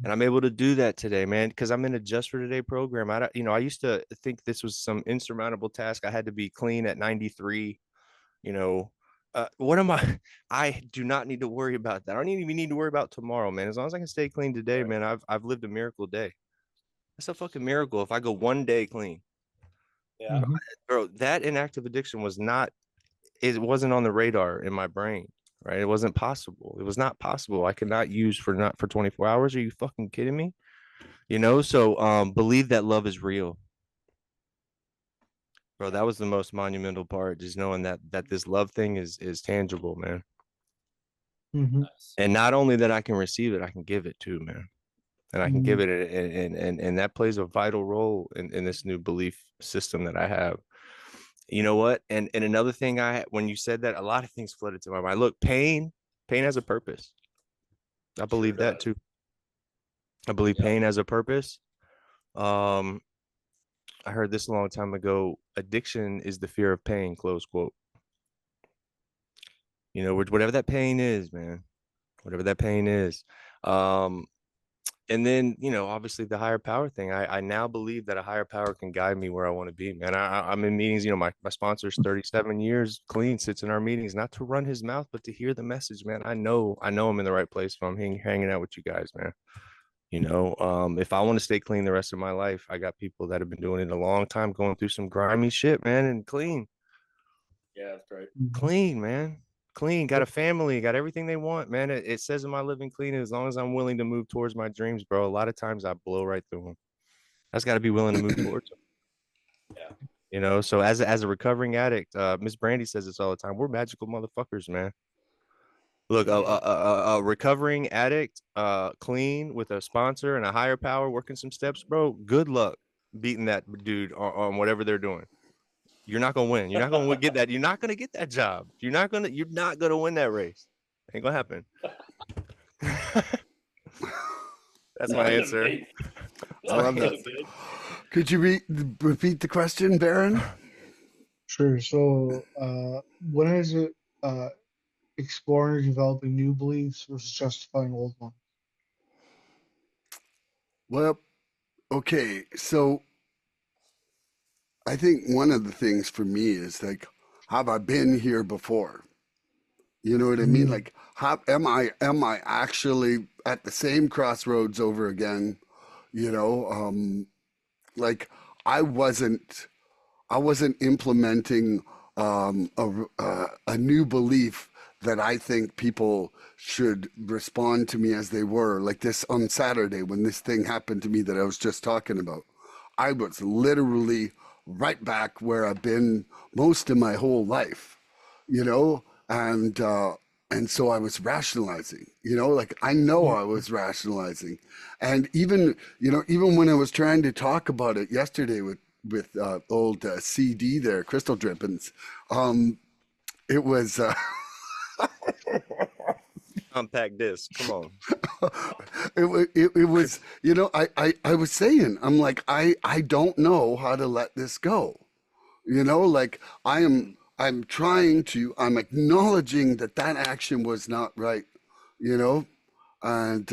And I'm able to do that today, man, because I'm in a Just for Today program. I used to think this was some insurmountable task. I had to be clean at 93. You know, what am I? I do not need to worry about that. I don't even need to worry about tomorrow, man. As long as I can stay clean today, Right. man, I've lived a miracle day. That's a fucking miracle if I go one day clean. Yeah. Mhm. Bro, that inactive addiction it wasn't on the radar in my brain, right? It wasn't possible. It was not possible. I could not use for not for 24 hours. Are you fucking kidding me? So believe that love is real. Bro, that was the most monumental part, just knowing that this love thing is tangible, man. Mhm. Nice. And not only that I can receive it, I can give it too, man. And I can give Mhm. it, and that plays a vital role in this new belief system that I have. You know what? And another thing, when you said that, a lot of things flooded to my mind. Look, pain has a purpose. I Sure believe that does. too. I believe Yeah. pain has a purpose. Um, I heard this a long time ago. Addiction is the fear of pain, close quote. Whatever that pain is, man, whatever that pain is. Um, and then, obviously the higher power thing. I now believe that a higher power can guide me where I want to be, man. I'm in meetings, my sponsor's 37 years clean, sits in our meetings, not to run his mouth, but to hear the message, man. I know I'm in the right place if I'm hanging out with you guys, man. If I want to stay clean the rest of my life, I got people that have been doing it a long time, going through some grimy shit, man, and Yeah, that's right. Mhm. clean, man. Clean, got a Yep. family, got everything they want, man. It says in my living clean, as long as I'm willing to move towards my dreams, bro. A lot of times I blow right through them. I just got to be willing to move towards them, Yeah. So as a recovering addict, Miss Brandy says this all the time. We're magical motherfuckers, man. Look, a recovering addict, clean with a sponsor and a higher power, working some steps, bro. Good luck beating that dude on whatever they're doing. You're not gonna win. You're not gonna get that. You're not gonna get that job. You're not gonna win that race. Ain't gonna happen. That's my answer. I love that. Could you repeat the question, Baron? Sure. So, when is it exploring or developing new beliefs versus justifying old ones? Well, okay. So I think one of the things for me is like, have I been here before? You know what I mean? Mm, Like, am I actually at the same crossroads over again? You know, like I wasn't I wasn't implementing a new belief that I think people should respond to me as they were. Like this on Saturday when this thing happened to me that I was just talking about. I was literally right back where I've been most of my whole life, you know, and so I was rationalizing, you know, like I know yeah. I was rationalizing, and even when I was trying to talk about it yesterday with old CD there, Crystal Drippins, um, it was Compact disc. Come on. it was I was saying I'm like I don't know how to let this go. You know, like I'm trying to, I'm acknowledging that that action was not right, you know, and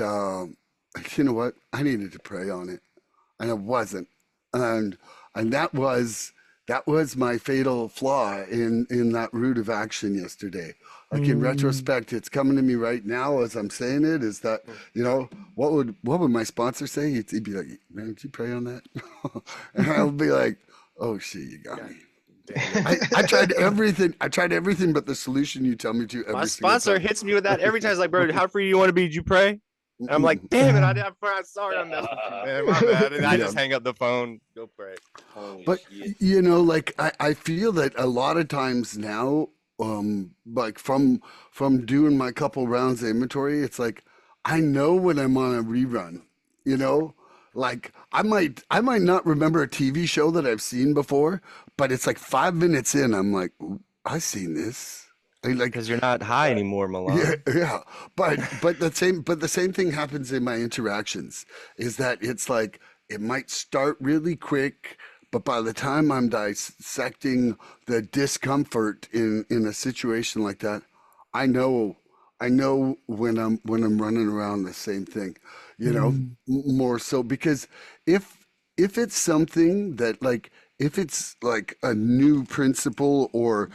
you know what? I needed to pray on it, and it wasn't, and and that was my fatal flaw in that route of action yesterday. Like in Mm, retrospect, it's coming to me right now as I'm saying it. Is that what would my sponsor say? He'd be like, "Man, did you pray on that?" And I'll be like, "Oh shit, you got me." Damn it. I tried everything. I tried everything but the solution you tell me to My every single sponsor time. hits me with that every time. He's like, bro, how free you want to be? Did you pray? And I'm like, damn it, I'm sorry I messed with you, man. My bad. And I Yeah. just hang up the phone, go pray. Holy But shit. like I feel that a lot of times now, like from doing my couple rounds of inventory, it's like I know when I'm on a rerun, you know? Like I might not remember a TV show that I've seen before, but it's like 5 minutes in, I'm like, "Ooh, I've seen this. Like Because you're not high anymore, yeah, Milan. yeah. But the same thing happens in my interactions is that it's like it might start really quick, but by the time I'm dissecting the discomfort in a situation like that, I know I know when I'm running around the same thing, mm, more so because if if it's something that like if it's like a new principle or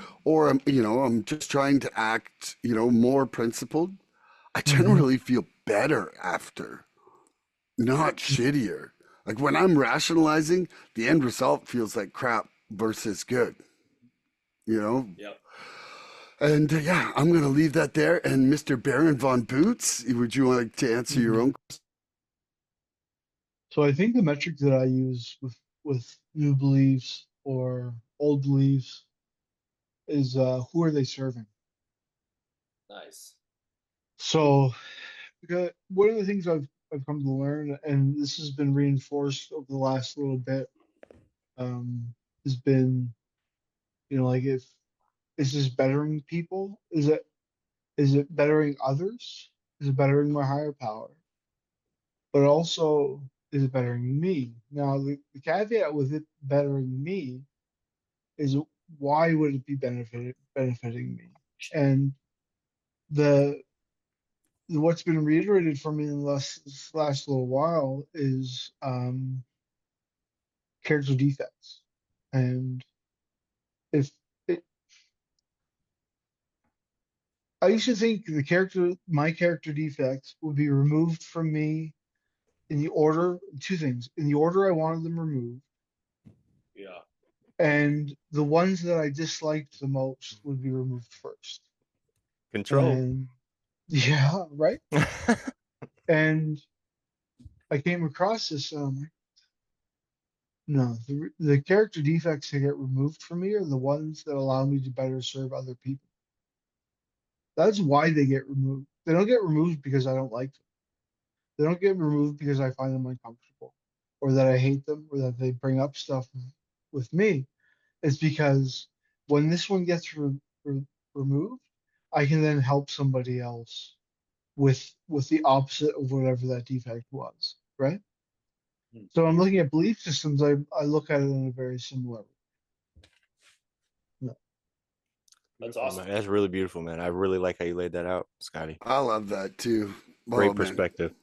I'm just trying to act, more principled, I mhm, generally feel better after, not shittier. Like when I'm rationalizing, the end result feels like crap versus good, you know? Yep. And yeah, I'm going to leave that there. And Mr. Baron von Boots, would you like to answer your mhm. own question? So I think the metric that I use with new beliefs or old beliefs is who are they serving? Nice. So because one of the things I've come to learn, and this has been reinforced over the last little bit, has been, like if is this bettering people? Is it bettering others? Is it bettering my higher power? But also, is it bettering me? Now, the caveat with it bettering me is why would it be benefiting me? And the what's been reiterated for me in this last little while is character defects. And if it, I used to think my character defects would be removed from me in the order, two things, in the order I wanted them removed, Yeah. and the ones that I disliked the most would be removed first. Control. And yeah, right. And I came across this. No, the character defects that get removed from me are the ones that allow me to better serve other people. That's why they get removed. They don't get removed because I don't like them. They don't get removed because I find them uncomfortable or that I hate them or that they bring up stuff with me. It's because when this one gets removed, I can then help somebody else with the opposite of whatever that defect was, right? So I'm looking at belief systems. I look at it in a very similar way. No. That's Beautiful, awesome. man. That's really beautiful, man. I really like how you laid that out, Scotty. I love that too. Great Oh, man. perspective.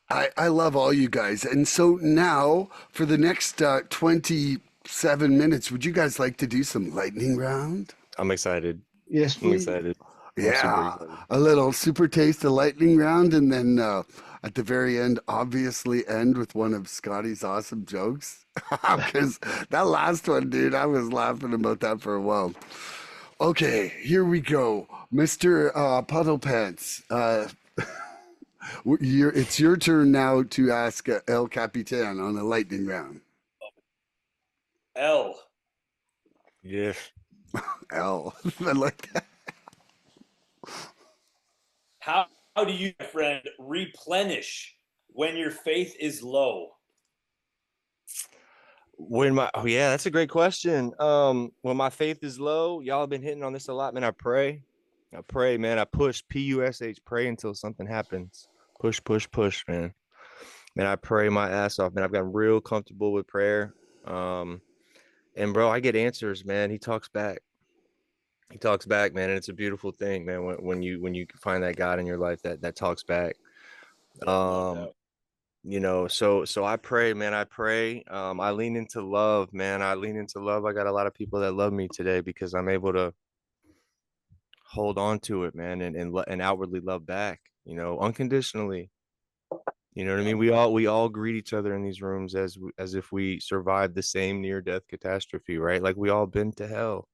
I love all you guys. And so now for the next 27 minutes, would you guys like to do some lightning round? I'm excited. Yes, I'm please. excited. I'm super Yeah, excited. a little super taste of lightning round, and then at the very end, obviously end with one of Scotty's awesome jokes. Because that last one, dude, I was laughing about that for a while. Okay, here we go, Mr. Puddle Pants. It's your turn now to ask El Capitan on a lightning round. L. Yes. L, I like that. How do you, my friend, replenish when your faith is low? Yeah, that's a great question. When my faith is low, y'all have been hitting on this a lot, man. I pray, man. I push, PUSH, pray until something happens. Push, push, push, man. Man, I pray my ass off, man. I've gotten real comfortable with prayer. And bro, I get answers, man. He talks back. He talks back, man, and it's a beautiful thing, man. When you find that God in your life that talks back. No doubt. You know, so I pray, man. I pray. I lean into love, man. I lean into love. I got a lot of people that love me today because I'm able to hold on to it, man, and outwardly love back, you know, unconditionally. You know what I mean? We all greet each other in these rooms as if we survived the same near death catastrophe, right? Like we all been to hell.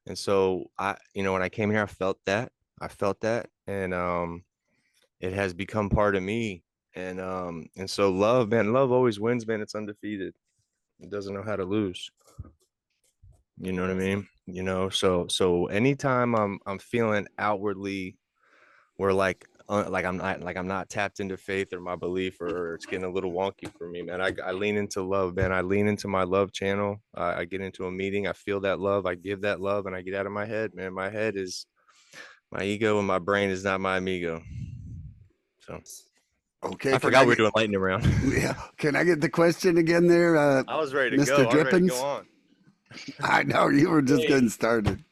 And so when I came here, I felt that. And it has become part of me. And so love, man, love always wins, man. It's undefeated. It doesn't know how to lose. You know what I mean? You know, so anytime I'm feeling outwardly where like I'm not tapped into faith or my belief, or it's getting a little wonky for me, man. I lean into love, man. I lean into my love channel. I get into a meeting, I feel that love, I give that love, and I get out of my head, man. My head is my ego, and my brain is not my amigo. So Okay, I forgot we were doing lightning round. Yeah, can I get the question again there, I was ready to Mr. go. I was ready to Drippins? go on. I know you were just getting started.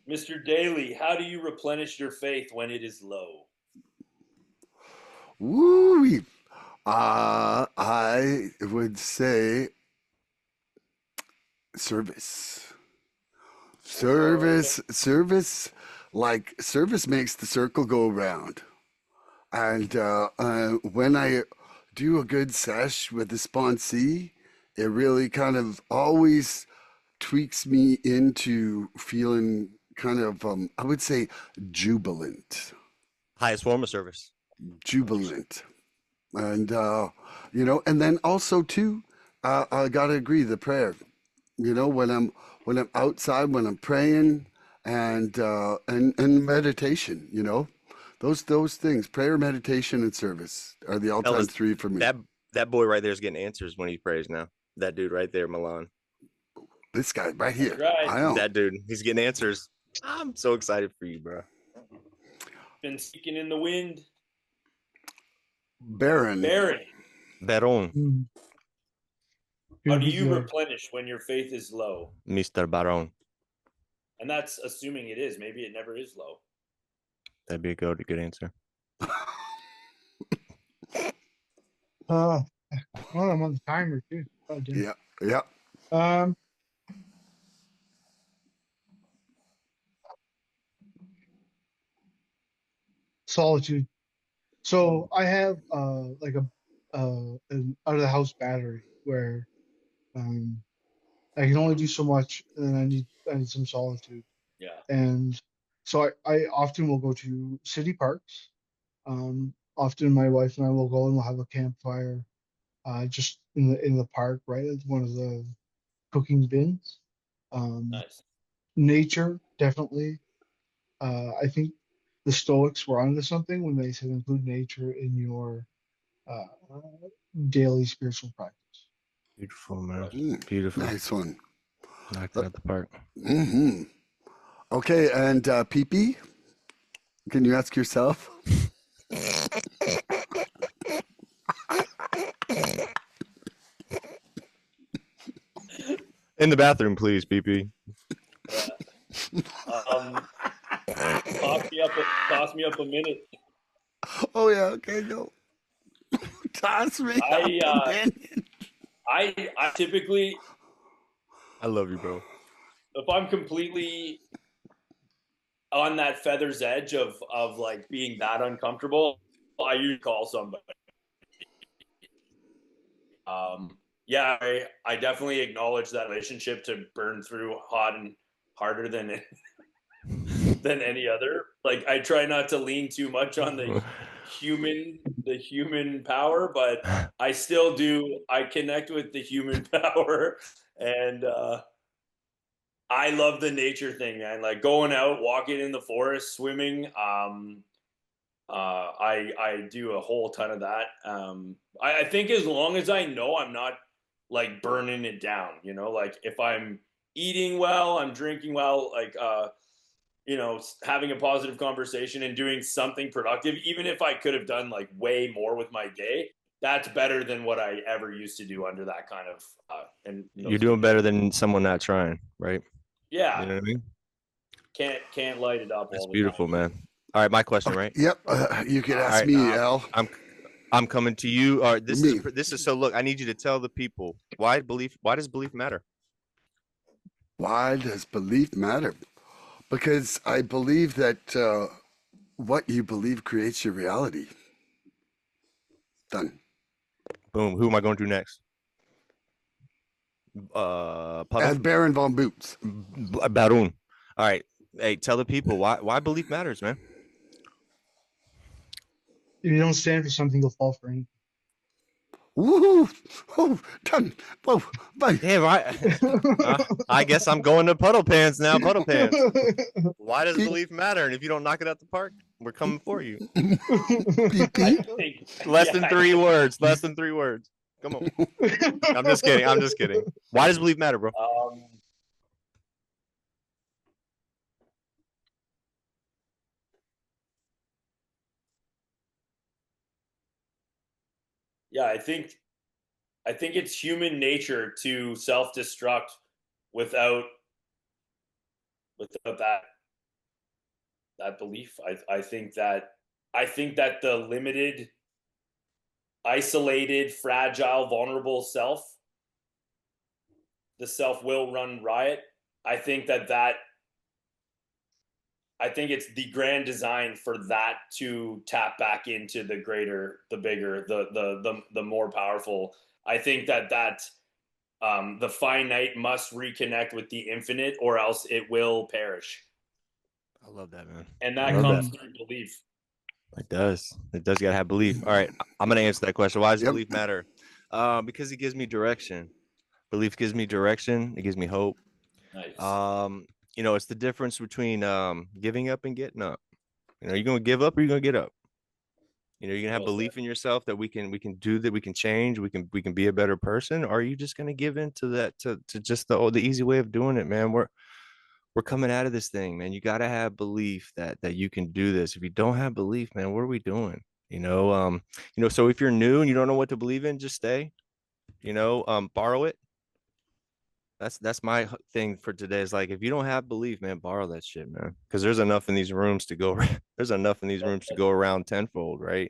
Mr. Daly, how do you replenish your faith when it is low? Woo! I would say service. Service, like service makes the circle go around. And when I do a good sesh with the sponsee, it really kind of always tweaks me into feeling kind of, I would say, jubilant. Highest form of service. Jubilant. And, and then also, too, I got to agree, the prayer. You know, when I'm outside, when I'm praying, and meditation. You know, those things, prayer, meditation, and service are the all-time Ellis, three for me. That boy right there is getting answers when he prays now. That dude right there, Milan. This guy right here. Right. I know. That dude, he's getting answers. I'm so excited for you, bro. Been speaking in the wind. Baron. Baron. How do you replenish when your faith is low? Mr. Baron. And that's assuming it is. Maybe it never is low. That'd be a good answer. Well, I'm on the timer too. Oh, Yeah. Solitude. So I have like an out of the house battery where I can only do so much, and then I need some solitude. Yeah. And so I often will go to city parks. Often my wife and I will go and we'll have a campfire, just in the park, right at one of the cooking bins. Nice. Nature, definitely. I think the Stoics were onto something when they said include nature in your uh, daily spiritual practice. Beautiful, man. Mm, Beautiful. nice one. Knocked it out the park. Hmm. Okay, and PP, can you ask yourself? In the bathroom, please, PP. Toss me up a minute. Oh yeah, okay, go. Toss me up a minute. I typically, I love you, bro. if I'm completely on that feather's edge of like being that uncomfortable, I usually call somebody. Yeah, I definitely acknowledge that relationship to burn through hot and harder than any other. Like I try not to lean too much on the human power, but I still do. I connect with the human power, and I love the nature thing, man. Like going out, walking in the forest, swimming. I do a whole ton of that. I think as long as I know I'm not like burning it down, like if I'm eating well, I'm drinking well, like having a positive conversation and doing something productive, even if I could have done like way more with my day, that's better than what I ever used to do under that kind of and You're doing better than someone not trying, right? Yeah. You know what I mean? Can't light it up. That's all the beautiful, time. man. All right, my question, right? Yep, you could All ask right, me, Al. I'm coming to you. All right, Me. this is so. Look, I need you to tell the people why does belief matter? Why does belief matter? Because I believe that what you believe creates your reality. Done. Boom. Who am I going to next? Puddle? And Baron von Boots. Baroon. All right. Hey, tell the people why belief matters, man. If you don't stand for something, you'll fall for anything. Woohoo! Oh, done. Whoa, bye. Yeah, right. I guess I'm going to puddle pants now. Puddle pants. Why does belief matter? And if you don't knock it out the park, we're coming for you. PP? Less than 3 words. Less than 3 words. Come on. I'm just kidding. I'm just kidding. Why does belief matter, bro? Yeah, I think it's human nature to self-destruct without that belief. I think that the limited, isolated, fragile, vulnerable self, the self will run riot. I think it's the grand design for that to tap back into the greater, the bigger, the more powerful. I think that the finite must reconnect with the infinite, or else it will perish. I love that, man. And that comes through belief. It does. It does gotta have belief. All right, I'm gonna answer that question. Why does belief matter? Because it gives me direction. Belief gives me direction. It gives me hope. Nice. It's the difference between giving up and getting up. You're gonna give up or you're gonna get up. You're gonna have belief in yourself that we can do that, we can change, we can be a better person, or are you just gonna give in to that to just the easy way of doing it, man? We're coming out of this thing, man. You gotta have belief that you can do this. If you don't have belief, man, what are we doing? So if you're new and you don't know what to believe in, just stay. Borrow it. That's my thing for today. Is like, if you don't have belief, man, borrow that shit, man. Because there's enough in these rooms to go. There's enough in these rooms to go around tenfold, right?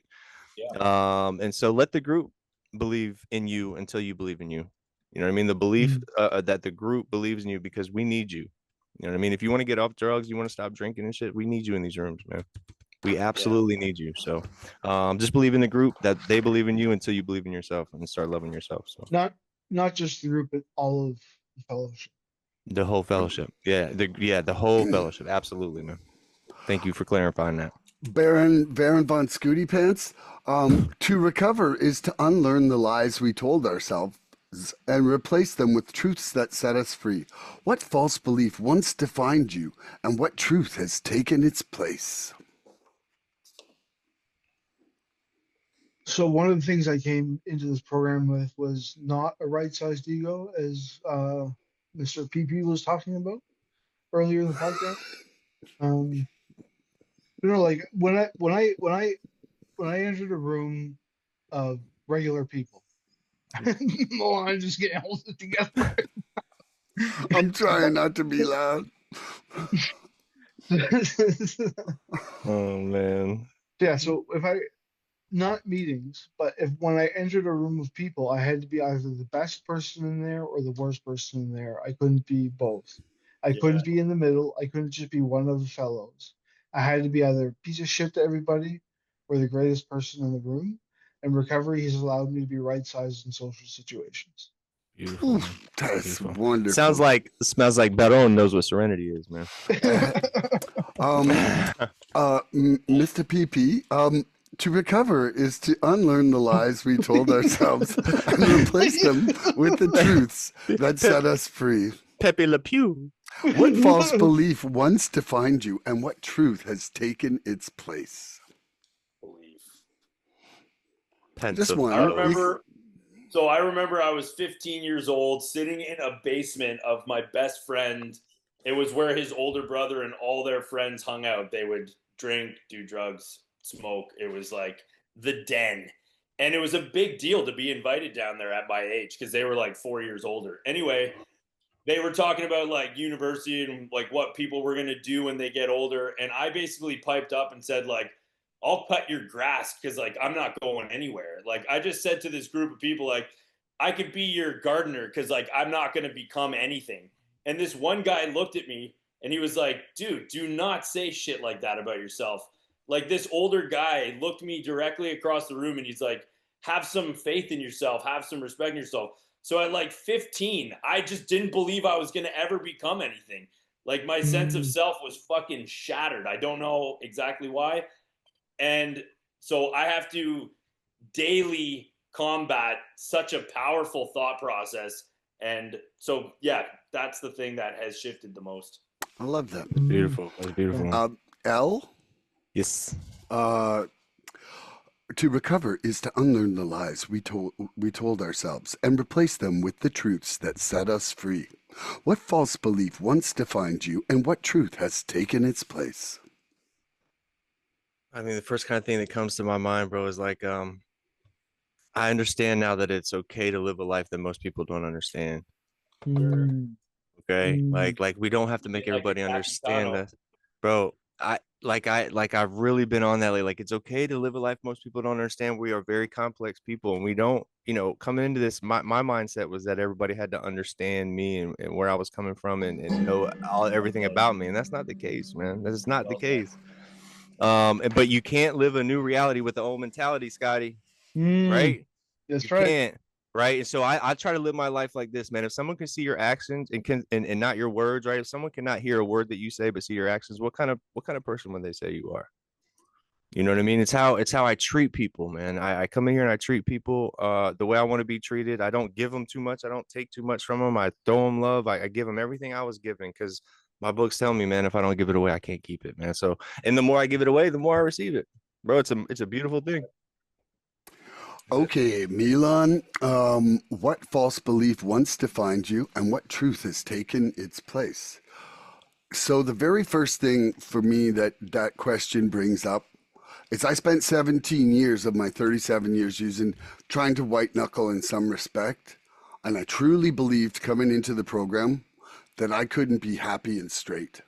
Yeah. And so let the group believe in you until you believe in you. You know what I mean? The belief that the group believes in you, because we need you. You know what I mean? If you want to get off drugs, you want to stop drinking and shit, we need you in these rooms, man. We absolutely need you. So just believe in the group that they believe in you until you believe in yourself and start loving yourself. So not just the group, but all of the fellowship. The whole fellowship. Yeah. The whole fellowship. Absolutely, man. Thank you for clarifying that. Baron von Scooty Pants. To recover is to unlearn the lies we told ourselves and replace them with truths that set us free. What false belief once defined you, and what truth has taken its place? So one of the things I came into this program with was not a right-sized ego, as Mr. PP was talking about earlier in the podcast. Like when I entered a room of regular people, I'm just getting hold it together. I'm trying not to be loud. Oh man. Yeah, so if I not meetings, but if when I entered a room of people, I had to be either the best person in there or the worst person in there. I couldn't be both. I Yeah. couldn't be in the middle. I couldn't just be one of the fellows. I had to be either a piece of shit to everybody or the greatest person in the room. And recovery has allowed me to be right sized in social situations. Beautiful. Man. That's Beautiful. wonderful. Smells like Baron knows what serenity is, man. Mr. PP, to recover is to unlearn the lies we told ourselves and replace them with the truths that set us free. Pepe Le Pew. What false belief once defined you and what truth has taken its place? Belief. Just one. I remember I was 15 years old, sitting in a basement of my best friend. It was where his older brother and all their friends hung out. They would drink, do drugs, smoke. It was like the den. And it was a big deal to be invited down there at my age because they were like 4 years older. Anyway, they were talking about like university and like what people were going to do when they get older. And I basically piped up and said like, I'll cut your grass because like I'm not going anywhere. Like I just said to this group of people, like I could be your gardener because like I'm not going to become anything. And this one guy looked at me and he was like, dude, do not say shit like that about yourself. Like this older guy looked me directly across the room and he's like, have some faith in yourself, have some respect in yourself. So at like 15, I just didn't believe I was going to ever become anything. Like my sense of self was fucking shattered. I don't know exactly why. And so I have to daily combat such a powerful thought process. And so, yeah, that's the thing that has shifted the most. I love that. That's beautiful. That's beautiful. L? Yes. To recover is to unlearn the lies we told ourselves and replace them with the truths that set us free. What false belief once defined you and what truth has taken its place? I mean, the first kind of thing that comes to my mind, bro, is like, I understand now that it's okay to live a life that most people don't understand. Okay, like we don't have to make everybody understand that, bro. I've really been on that lately. Like it's okay to live a life most people don't understand. We are very complex people, and we don't, coming into this, my mindset was that everybody had to understand me and where I was coming from and know everything about me, and that's not the case, man. That is not the case. But you can't live a new reality with the old mentality, Scotty. Right? That's you right. Can't. Right. And so I try to live my life like this, man. If someone can see your actions and not your words, right? If someone cannot hear a word that you say but see your actions, what kind of person would they say you are? You know what I mean? It's how I treat people, man. I come in here and I treat people the way I want to be treated. I don't give them too much. I don't take too much from them. I throw them love. I give them everything I was given because my books tell me, man, if I don't give it away, I can't keep it, man. So, and the more I give it away, the more I receive it, bro. It's a beautiful thing. Okay, Milan, what false belief once defined you and what truth has taken its place? So the very first thing for me that question brings up is I spent 17 years of my 37 years trying to white knuckle in some respect. And I truly believed coming into the program that I couldn't be happy and straight.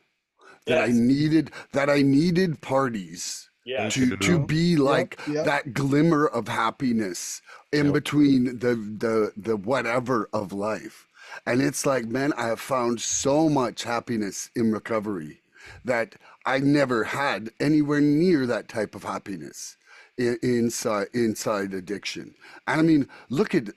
That I needed parties to be like that glimmer of happiness in between the whatever of life. And it's like, man, I have found so much happiness in recovery that I never had anywhere near that type of happiness inside addiction. And I mean, look at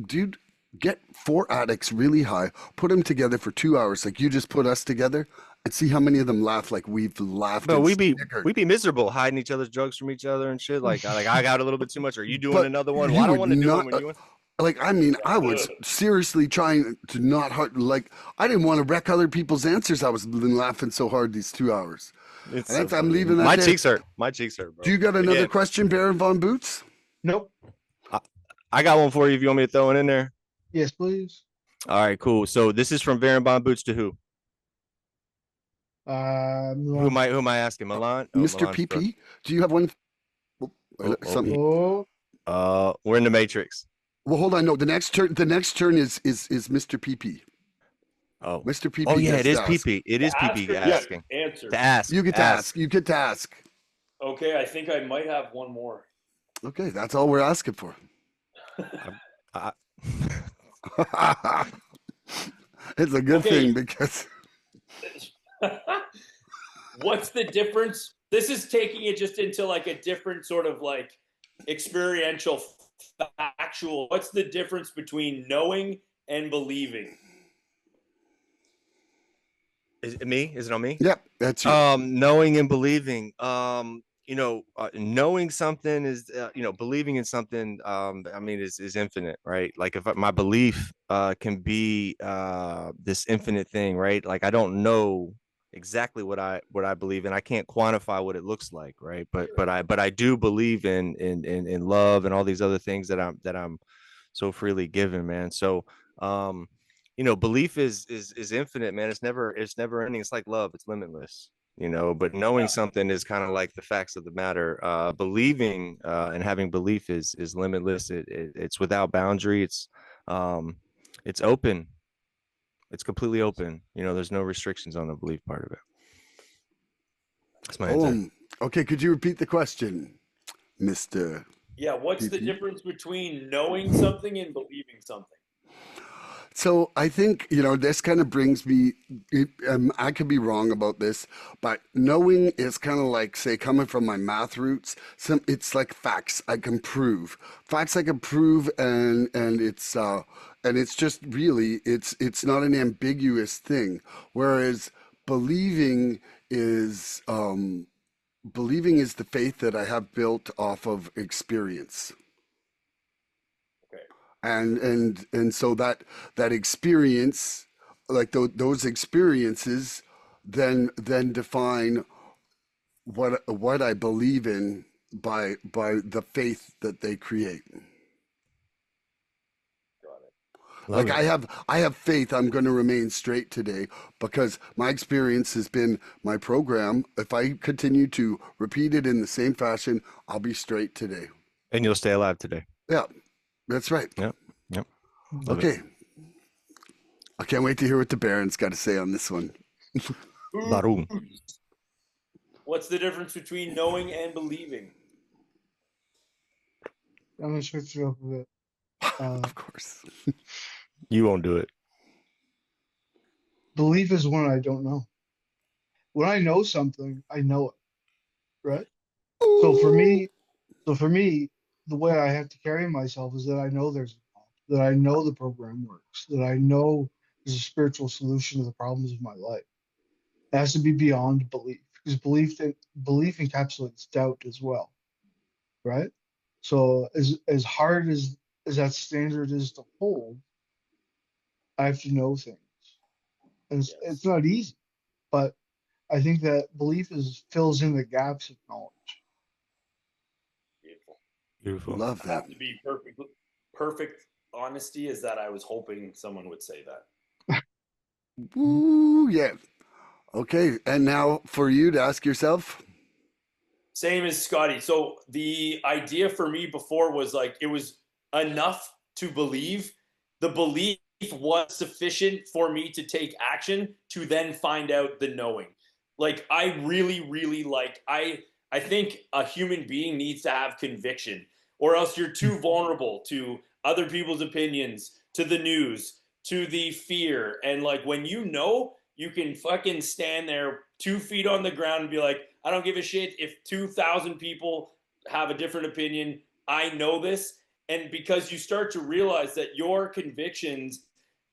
dude, get 4 addicts really high, put them together for 2 hours like you just put us together, and see how many of them laugh like we've laughed. But we'd be miserable hiding each other's drugs from each other and shit. Like I got a little bit too much. Are you doing another one? Well, I don't want to do it when you want. Like, I mean, I was seriously trying to not like, I didn't want to wreck other people's answers. I was laughing so hard these 2 hours. I'm leaving that. My cheeks hurt. My cheeks hurt, bro. Do you got another question, Baron Von Boots? Nope. I got one for you if you want me to throw it in there. Yes, please. All right, cool. So this is from Baron Boots to who? Milan. Who am I asking? Milan? Oh, Mr. Milan's bro. PP, do you have one? Oh, oh, Something. we're in the Matrix. Well, hold on. No, the next turn is Mr. PP. Oh, Mr. PP. oh yeah, gets it is to ask. PP. It is Ask PP or asking answer. to ask. You get to ask. You get to ask. Okay, I think I might have one more. Okay, that's all we're asking for. I- It's a good Okay. thing because What's the difference? This is taking it just into like a different sort of like experiential, factual. What's the difference between knowing and believing? Is it me? Is it on me? yep, that's you. Knowing and believing. Knowing something is, believing in something. I mean, is infinite, right? Like if my belief can be this infinite thing, right? Like I don't know exactly what I believe in. I can't quantify what it looks like, right? But I do believe in love and all these other things that I'm so freely given, man. So belief is infinite, man. It's never ending. It's like love, it's limitless, but knowing something is kind of like the facts of the matter. Believing and having belief is limitless. It's without boundary. It's open. It's completely open. There's no restrictions on the belief part of it. That's my answer. Okay, could you repeat the question, Mr. Yeah, what's the PP? difference between knowing something and believing something? So I think, this kind of brings me, I could be wrong about this, but knowing is kind of like, say, coming from my math roots, it's like facts I can prove. Facts I can prove, and it's just really, it's not an ambiguous thing. Whereas believing is, believing is the faith that I have built off of experience. Okay. And so that experience, like those experiences then define what I believe in by the faith that they create. Got it. Like Love it. I have faith I'm going to remain straight today because my experience has been my program. If I continue to repeat it in the same fashion, I'll be straight today. And you'll stay alive today. Yeah, that's right. Yep. Love it. Okay. I can't wait to hear what the Baron's got to say on this one. Barum. What's the difference between knowing and believing? I'm gonna switch it up a bit. Of course. You won't do it. Belief is when I don't know. When I know something, I know it, right? So for me, the way I have to carry myself is that I know there's a God, that I know the program works, that I know there's a spiritual solution to the problems of my life. It has to be beyond belief because belief encapsulates doubt as well, right? So as hard as that standard is to hold, I have to know things, and it's not easy, but I think that belief fills in the gaps of knowledge. Beautiful. Beautiful. Love I that. have to be perfect honesty is that I was hoping someone would say that. Woo, yeah. Okay, and now for you to ask yourself. Same as Scotty. So the idea for me before was like it was enough to believe. The belief was sufficient for me to take action to then find out the knowing. Like I really, really I think a human being needs to have conviction, or else you're too vulnerable to other people's opinions, to the news, to the fear. And like when you can fucking stand there 2 feet on the ground and be like, I don't give a shit if 2,000 people have a different opinion. I know this. And because you start to realize that your convictions,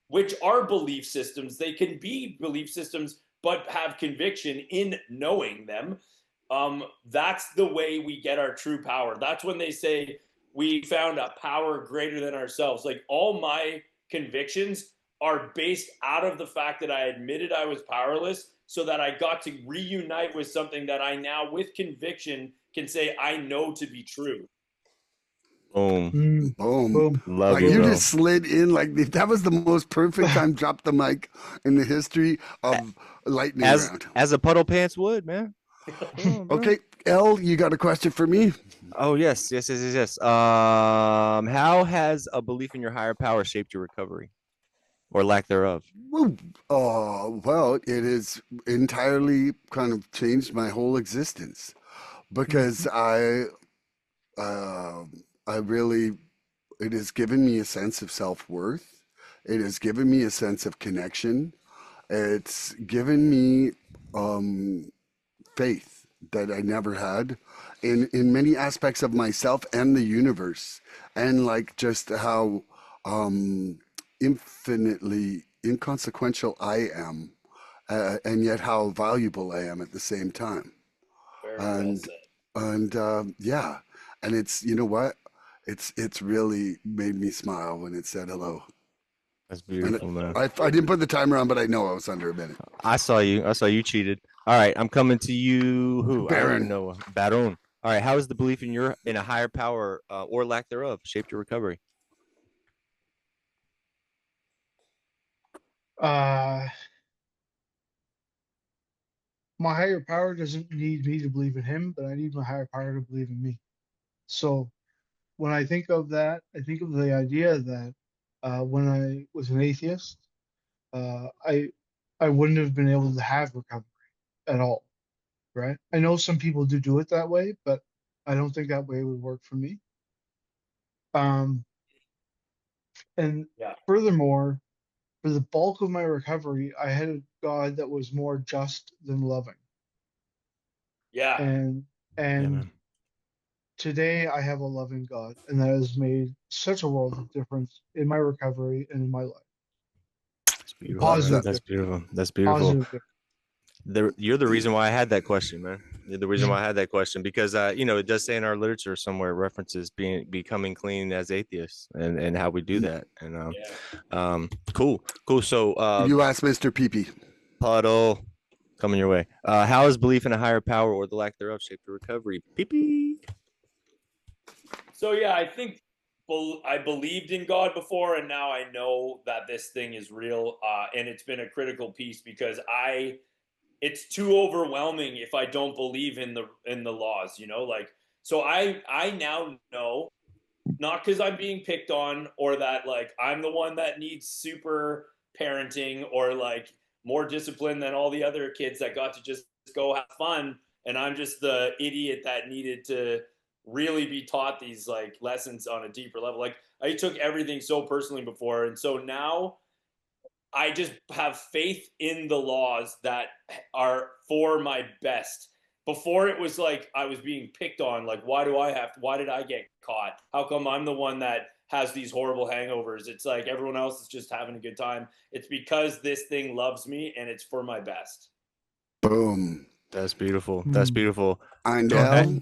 which are belief systems, they can be belief systems, but have conviction in knowing them. That's the way we get our true power. That's when they say we found a power greater than ourselves. Like all my convictions are based out of the fact that I admitted I was powerless so that I got to reunite with something that I now with conviction can say I know to be true. Boom. Boom. Boom. Love Like you, you bro. just slid in like that was the most perfect time drop the mic in the history of lightning round. As a puddle pants would, man. Come on, bro. Okay, L, you got a question for me? Oh yes. How has a belief in your higher power shaped your recovery, or lack thereof? Woo. Well, it has entirely kind of changed my whole existence because uh, I really, it has given me a sense of self-worth. It has given me a sense of connection. It's given me faith that I never had in many aspects of myself and the universe, and like just how infinitely inconsequential I am, and yet how valuable I am at the same time. Very well And said. yeah, and it's you know what, it's really made me smile when it said hello. That's And beautiful, man. I didn't put the timer on, but I know I was under a minute. I saw you. I saw you cheated. All right, I'm coming to you. Who? I don't even Baron. know. Baron. All right. How has the belief in a higher power or lack thereof shaped your recovery? Uh, my higher power doesn't need me to believe in him, but I need my higher power to believe in me. So when I think of that, I think of the idea that when I was an atheist, uh, I I wouldn't have been able to have recovery at all, right? I know some people do it that way, but I don't think that way would work for me. Um, and Yeah. furthermore, for the bulk of my recovery, I had a God that was more just than loving. Yeah. And Yeah, and man. today I have a loving God, and that has made such a world of difference in my recovery and in my life. That's beautiful, Love man. that. Positive That's difference. beautiful. That's beautiful. Positive difference. You're the reason why I had that question, man. You're the reason why I had that question because it does say in our literature somewhere it references becoming clean as atheists and how we do that. And Yeah. cool. So You asked Mr. Peepee. puddle coming your way. How has belief in a higher power or the lack thereof shaped your recovery? Pee. So yeah, I think I believed in God before, and now I know that this thing is real, and it's been a critical piece because it's too overwhelming if I don't believe in the laws, like so I now know, not because I'm being picked on or that like I'm the one that needs super parenting or like more discipline than all the other kids that got to just go have fun, and I'm just the idiot that needed to really be taught these like lessons on a deeper level. Like I took everything so personally before, and so now I just have faith in the laws that are for my best. Before it was like I was being picked on, like why did I get caught? How come I'm the one that has these horrible hangovers? It's like everyone else is just having a good time. It's because this thing loves me and it's for my best. Boom. That's beautiful. That's Mm. beautiful. And So L,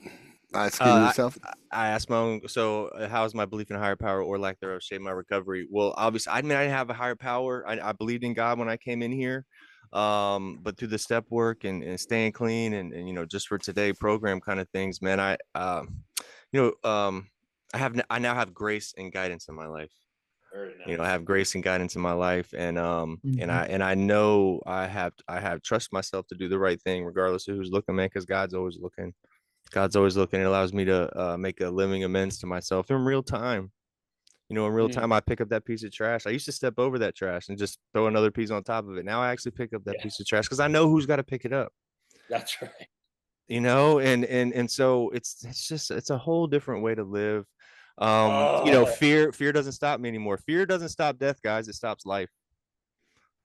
asking Uh, yourself. I asked my own. So, how has my belief in higher power or lack thereof shaped my recovery? Well, obviously, I mean, I didn't have a higher power. I believed in God when I came in here, but through the step work and staying clean and just for today program kind of things, man. You know, um, I now have grace and guidance in my life. Very nice. I have grace and guidance in my life, and Mhm. I know I have trust myself to do the right thing regardless of who's looking, man, because God's always looking. God's always looking. It allows me to make a living amends to myself in real time. In real Mhm. time, I pick up that piece of trash. I used to step over that trash and just throw another piece on top of it. Now I actually pick up that Yeah, piece of trash because I know who's got to pick it up. that's right. And so it's a whole different way to live. Oh, Fear doesn't stop me anymore. Fear doesn't stop death, guys. It stops life.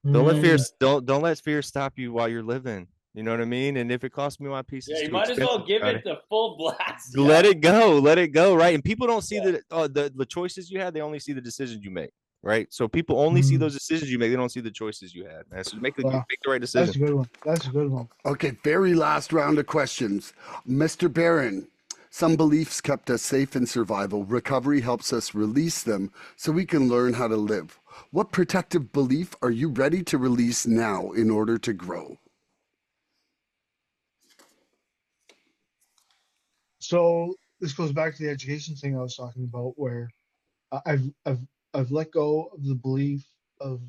Don't let well fear Mm. said. don't let fear stop you while you're living. You know what I mean? And if it costs me my piece, Yeah, it's you too might as well expensive, give Scotty. it the full blast. Let Yeah. it go, right? And people don't see Yeah. the choices you had, they only see the decisions you make, right? So people only see Mm. those decisions you make, they don't see the choices you had, man. So you Wow. make the right That's decision. a good one. That's a good one. Okay, very last round of questions. Mr. Barron, some beliefs kept us safe in survival. Recovery helps us release them so we can learn how to live. What protective belief are you ready to release now in order to grow? So this goes back to the education thing I was talking about, where I've let go of the belief of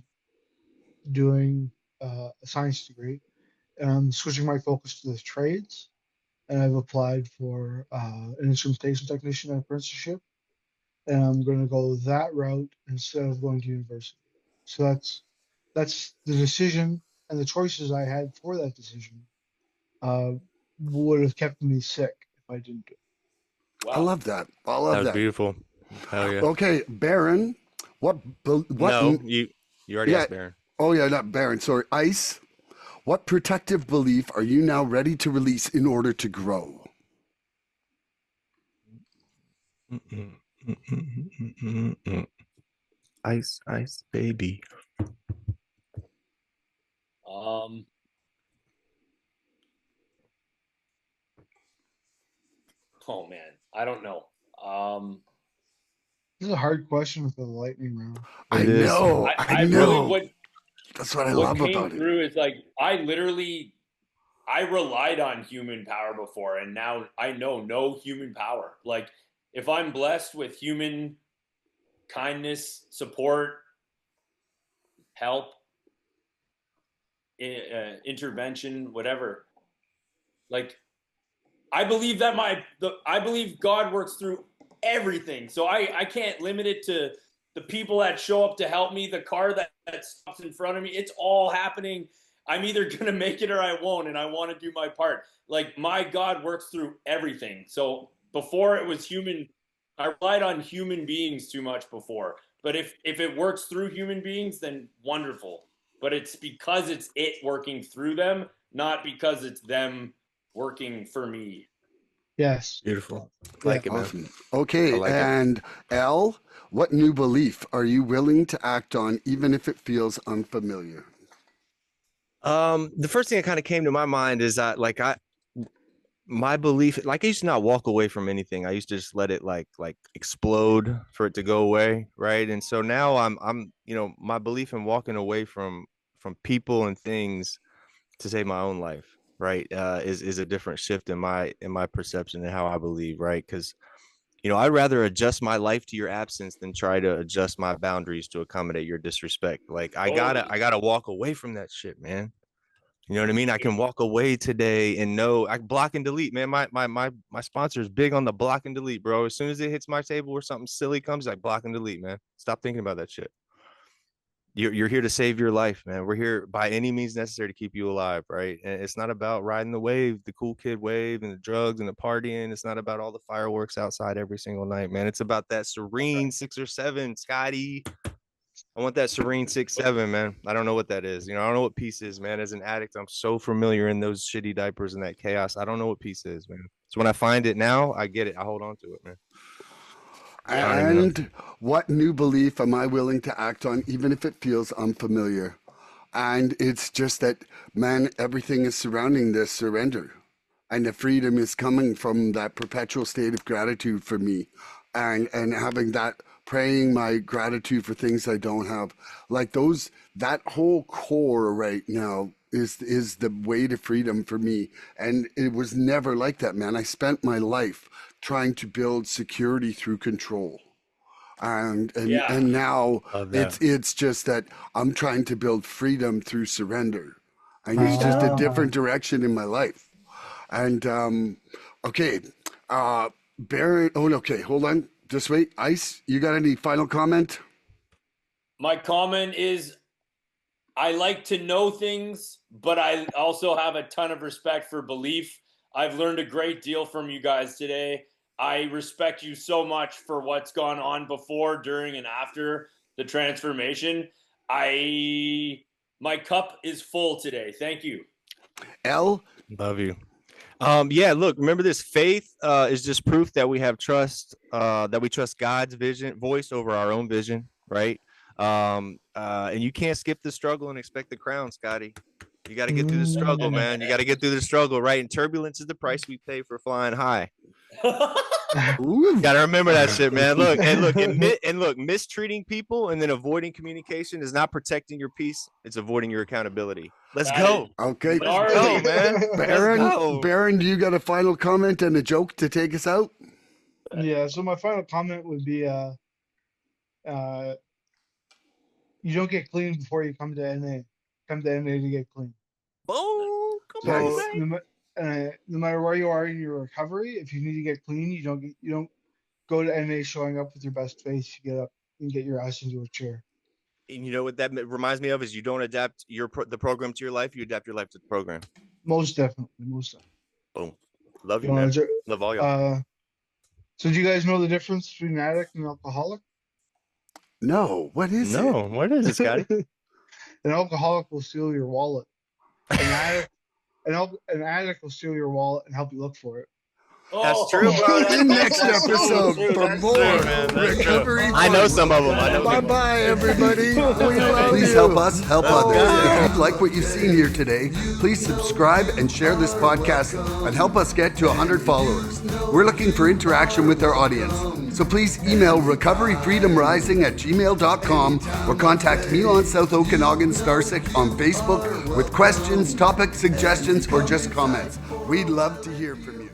doing a science degree, and I'm switching my focus to the trades. And I've applied for an instrumentation technician apprenticeship, and I'm going to go that route instead of going to university. So that's the decision, and the choices I had for that decision uh, would have kept me sick if I didn't do it. I Wow. love that. I That love was that. beautiful. Hell yeah. Okay, Baron, what? No, you already Yeah. asked Baron. Oh yeah, not Baron. Sorry, Ice. What protective belief are you now ready to release in order to grow? Ice, ice, baby. Oh man, I don't know. This is a hard question for the lightning round. I It is. know. I I know. really That's what I what love came about it. through is like I relied on human power before, and now I know no human power. Like if I'm blessed with human kindness, support, help, intervention, whatever, like I believe that I believe God works through everything. So I can't limit it to the people that show up to help me, the car that stops in front of me. It's all happening. I'm either going to make it or I won't, and I want to do my part. Like my God works through everything. So before it was human, I relied on human beings too much before. But if it works through human beings, then wonderful. But it's because it's it working through them, not because it's them working for me. Yes. Beautiful. Yeah. Like it, man. Awesome. Okay, I like it. and L, what new belief are you willing to act on, even if it feels unfamiliar? The first thing that kind of came to my mind is my belief, like I used to not walk away from anything. I used to just let it like explode for it to go away, right? And so now I'm my belief in walking away from people and things to save my own life, right? Is a different shift in my perception and how I believe, right? Because I'd rather adjust my life to your absence than try to adjust my boundaries to accommodate your disrespect. Like I gotta walk away from that shit, man. You know what I mean? I can walk away today and know I block and delete, man. My sponsor is big on the block and delete, bro. As soon as it hits my table or something silly comes, like block and delete, man. Stop thinking about that shit. You're here to save your life, man. We're here by any means necessary to keep you alive, right? And it's not about riding the wave, the cool kid wave, and the drugs and the partying. It's not about all the fireworks outside every single night, man. It's about that serene 6 or 7, Scotty. I want that serene 6-7, man. I don't know what that is. I don't know what peace is, man. As an addict, I'm so familiar in those shitty diapers and that chaos. I don't know what peace is, man. So when I find it now, I get it. I hold on to it, man. And what new belief am I willing to act on, even if it feels unfamiliar? And it's just that, man, everything is surrounding this surrender. And the freedom is coming from that perpetual state of gratitude for me. And having that, praying my gratitude for things I don't have. Like that whole core right now is the way to freedom for me. And it was never like that, man. I spent my life trying to build security through control. And now it's just that I'm trying to build freedom through surrender. And it's just a different direction in my life. And okay, Barry. Oh, okay. Hold on. Just wait. Ice, you got any final comment? My comment is I like to know things, but I also have a ton of respect for belief. I've learned a great deal from you guys today. I respect you so much for what's gone on before, during, and after the transformation. My cup is full today. Thank you. L? Love you. Yeah, look, remember this. Faith is just proof that we have trust, that we trust God's voice over our own vision, right? And you can't skip the struggle and expect the crown, Scotty. You got to get through the struggle, man. You got to get through the struggle, right? And turbulence is the price we pay for flying high. Got to remember that shit, man. Look, mistreating people and then avoiding communication is not protecting your peace. It's avoiding your accountability. Let's go. Okay. All Let's go, man. Baron, do you got a final comment and a joke to take us out? Yeah, so my final comment would be you don't get clean before you come to NA. Come to NA to get clean. Boom! Come on, So man. no matter where you are in your recovery, if you need to get clean, you don't go to NA showing up with your best face. You get up and get your ass into a chair. And you know what that reminds me of is you don't adapt the program to your life. You adapt your life to the program. Most definitely, most definitely. Boom. Love you, You man. wanna Love all y'all. So do you guys know the difference between an addict and an alcoholic? No, what is it? No, what is it, Scotty? An alcoholic will steal your wallet. An addict will steal your wallet and help you look for it. That's true, bro. Tune in next episode for more recovery. I know some of them. Bye bye, everybody. Please help us help others. If you'd like what you've seen here today, please subscribe and share this podcast and help us get to 100 followers. We're looking for interaction with our audience. So please email recoveryfreedomrising@gmail.com or contact Milan South Okanagan Starcic on Facebook with questions, topic suggestions, or just comments. We'd love to hear from you.